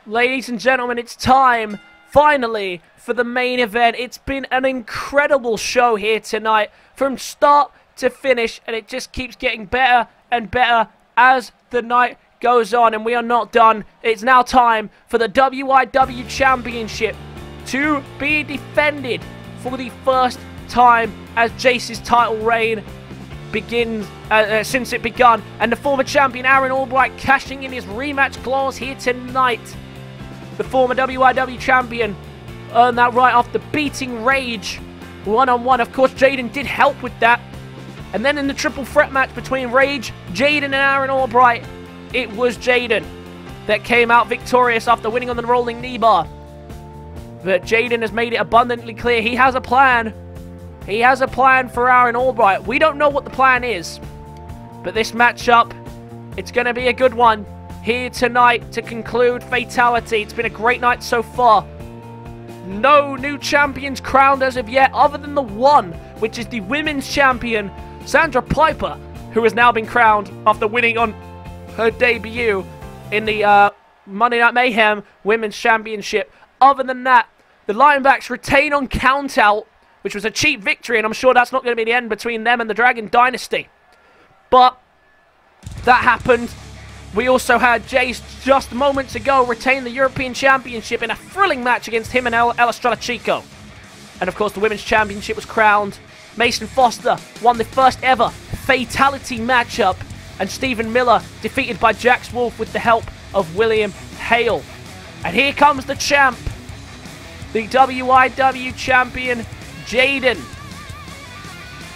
Ladies and gentlemen, it's time, finally, for the main event. It's been an incredible show here tonight, from start to finish, and it just keeps getting better and better as the night goes on, and we are not done. It's now time for the WIW Championship to be defended for the first time as Jace's title reign begins, since it begun, and the former champion Aaron Albright cashing in his rematch clause here tonight. The former WIW champion earned that right after beating Rage one-on-one. Of course, Jayden did help with that. And then in the triple threat match between Rage, Jayden, and Aaron Albright, it was Jayden that came out victorious after winning on the rolling knee bar. But Jayden has made it abundantly clear he has a plan. He has a plan for Aaron Albright. We don't know what the plan is, but this matchup, it's going to be a good one here tonight to conclude Fatality. It's been a great night so far. No new champions crowned as of yet, other than the one, which is the women's champion, Sandra Piper, who has now been crowned after winning on her debut in the Monday Night Mayhem Women's Championship. Other than that, the Linebacks retain on countout, which was a cheap victory, and I'm sure that's not going to be the end between them and the Dragon Dynasty. But that happened. We also had Jace just moments ago retain the European Championship in a thrilling match against him and Estrella Chico. And of course the Women's Championship was crowned. Mason Foster won the first ever Fatality matchup, and Stephen Miller defeated by Jax Wolf with the help of William Hale. And here comes the champ, the WIW champion, Jayden.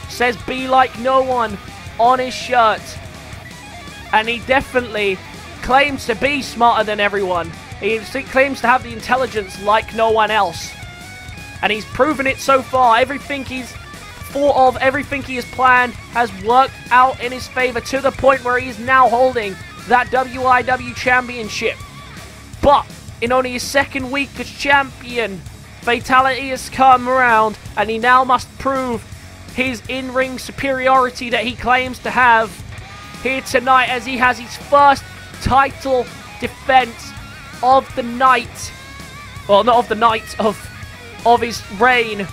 Says "be like no one" on his shirt. And he definitely claims to be smarter than everyone. He claims to have the intelligence like no one else. And he's proven it so far. Everything he's thought of, everything he has planned has worked out in his favor, to the point where he is now holding that WIW Championship. But in only his second week as champion, Fatality has come around, and he now must prove his in-ring superiority that he claims to have here tonight, as he has his first title defense of the night. Well, not of the night, of his reign.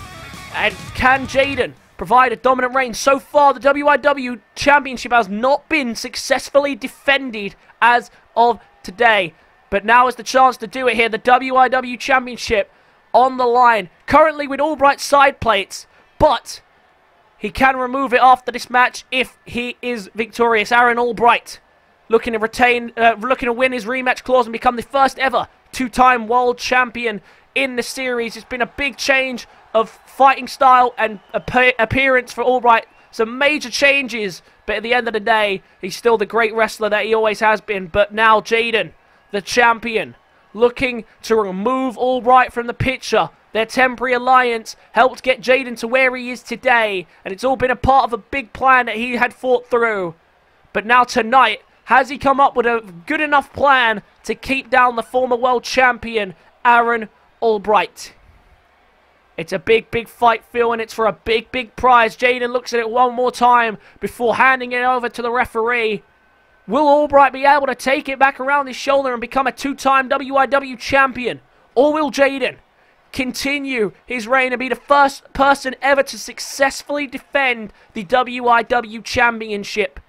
And can Jayden provide a dominant reign? So far, the WIW Championship has not been successfully defended as of today. But now is the chance to do it here. The WIW Championship on the line. Currently with Albright side plates, but he can remove it after this match if he is victorious. Aaron Albright looking to win his rematch clause and become the first ever two-time world champion in the series. It's been a big change of fighting style and appearance for Albright. Some major changes, but at the end of the day, he's still the great wrestler that he always has been. But now Jayden, the champion, looking to remove Albright from the picture. Their temporary alliance helped get Jayden to where he is today, and it's all been a part of a big plan that he had thought through. But now tonight, has he come up with a good enough plan to keep down the former world champion, Aaron Albright? It's a big, big fight, Phil, and it's for a big, big prize. Jayden looks at it one more time before handing it over to the referee. Will Albright be able to take it back around his shoulder and become a two-time WIW champion? Or will Jayden continue his reign and be the first person ever to successfully defend the WIW Championship,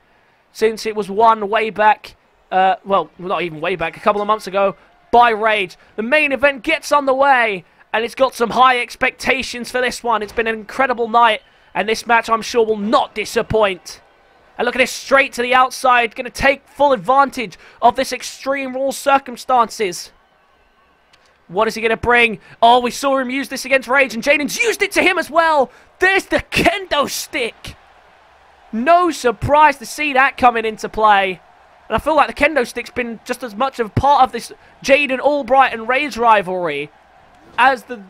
since it was won way back, well, not even way back, a couple of months ago, by Rage? The main event gets underway, and it's got some high expectations for this one. It's been an incredible night, and this match, I'm sure, will not disappoint. And look at this, straight to the outside, going to take full advantage of this extreme rule circumstances. What is he going to bring? Oh, we saw him use this against Rage, and Jayden's used it to him as well. There's the kendo stick. No surprise to see that coming into play. And I feel like the kendo stick's been just as much of a part of this Jayden, Albright, and Rage rivalry as the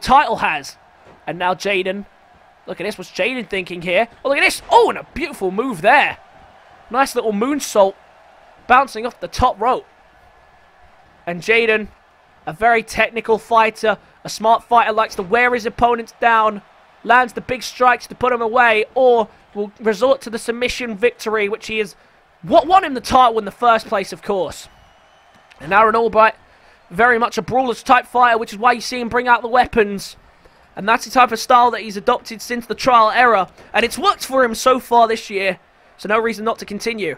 title has. And now Jayden. Look at this. What's Jayden thinking here? Oh, look at this. Oh, and a beautiful move there. Nice little moonsault bouncing off the top rope. And Jayden, a very technical fighter, a smart fighter, likes to wear his opponents down lands the big strikes to put him away, or will resort to the submission victory, which he is what won him the title in the first place, of course. And Aaron Albright, very much a brawler's type fighter, which is why you see him bring out the weapons. And that's the type of style that he's adopted since the trial era. And it's worked for him so far this year, so no reason not to continue.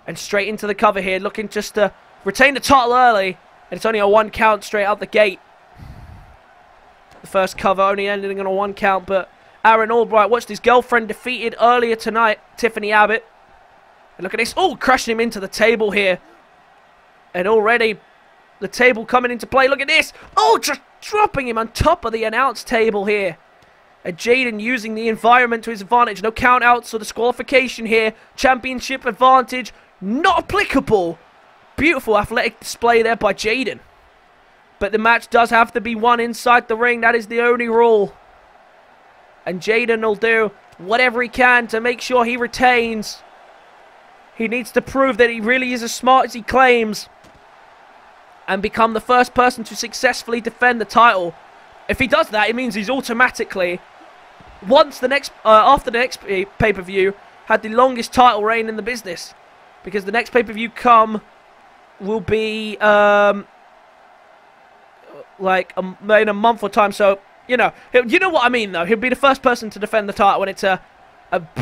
And straight into the cover here, looking just to retain the title early. And it's only a 1 count straight out the gate. The first cover only ending on a 1 count, but Aaron Albright watched his girlfriend defeated earlier tonight, Tiffany Abbot. And look at this. Oh, crashing him into the table here. And already the table coming into play. Look at this. Oh, just dropping him on top of the announce table here. And Jayden using the environment to his advantage. No countouts or disqualification here. Championship advantage not applicable. Beautiful athletic display there by Jayden. But the match does have to be won inside the ring. That is the only rule. And Jayden will do whatever he can to make sure he retains. He needs to prove that he really is as smart as he claims. And become the first person to successfully defend the title. If he does that, it means he's automatically, after the next pay-per-view, had the longest title reign in the business. Because the next pay-per-view will be like in a month or time. So, you know what I mean, though. He'll be the first person to defend the title, and it's a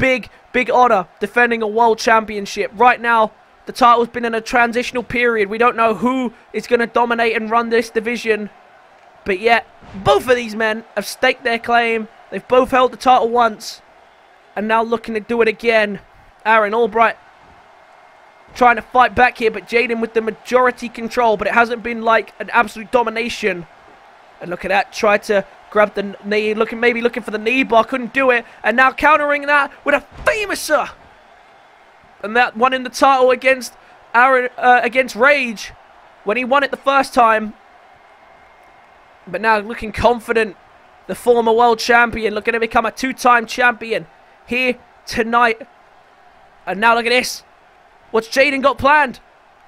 big, big honor defending a world championship. Right now, the title's been in a transitional period. We don't know who is going to dominate and run this division. But yet, both of these men have staked their claim. They've both held the title once. And now looking to do it again. Aaron Albright trying to fight back here, but Jayden with the majority control. But it hasn't been like an absolute domination. And look at that. Tried to grab the knee. Maybe looking for the knee bar. Couldn't do it. And now countering that with a famouser. And that won in the title against Reyes when he won it the first time. But now looking confident, the former world champion looking to become a 2-time champion here tonight. And now look at this. What's Jayden got planned?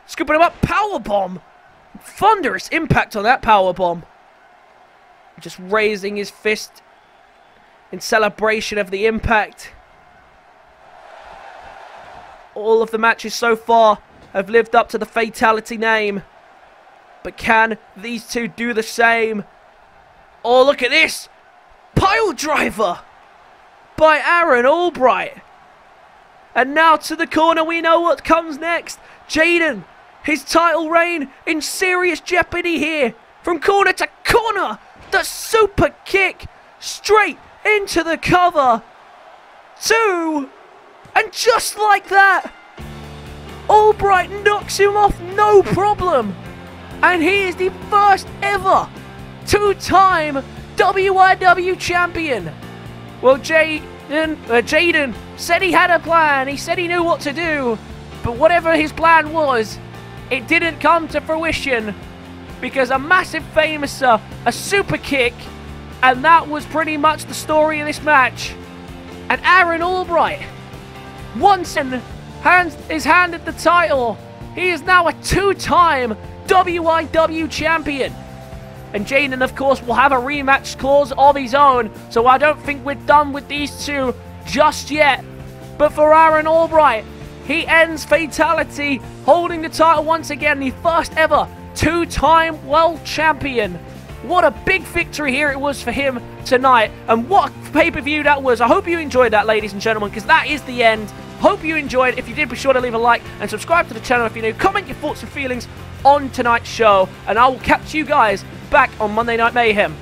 Scooping him up, powerbomb. Thunderous impact on that powerbomb. Just raising his fist in celebration of the impact. All of the matches so far have lived up to the Fatality name. But can these two do the same? Oh, look at this. Pile driver by Aaron Albright. And now to the corner, we know what comes next. Jayden, his title reign in serious jeopardy here. From corner to corner. The super kick straight into the cover. 2. And just like that, Albright knocks him off no problem. And he is the first ever 2-time WIW champion. Well, Jayden said he had a plan. He said he knew what to do. But whatever his plan was, it didn't come to fruition. Because a massive famouser, a super kick, and that was pretty much the story of this match. And Aaron Albright, once is handed the title. He is now a 2-time WIW champion. And Jayden, of course, will have a rematch clause of his own. So I don't think we're done with these two just yet. But for Aaron Albright, he ends Fatality, holding the title once again. The first ever 2-time world champion. What a big victory here it was for him tonight. And what pay-per-view that was. I hope you enjoyed that, ladies and gentlemen, because that is the end. Hope you enjoyed. If you did, be sure to leave a like and subscribe to the channel if you're new. Comment your thoughts and feelings on tonight's show. And I will catch you guys back on Monday Night Mayhem.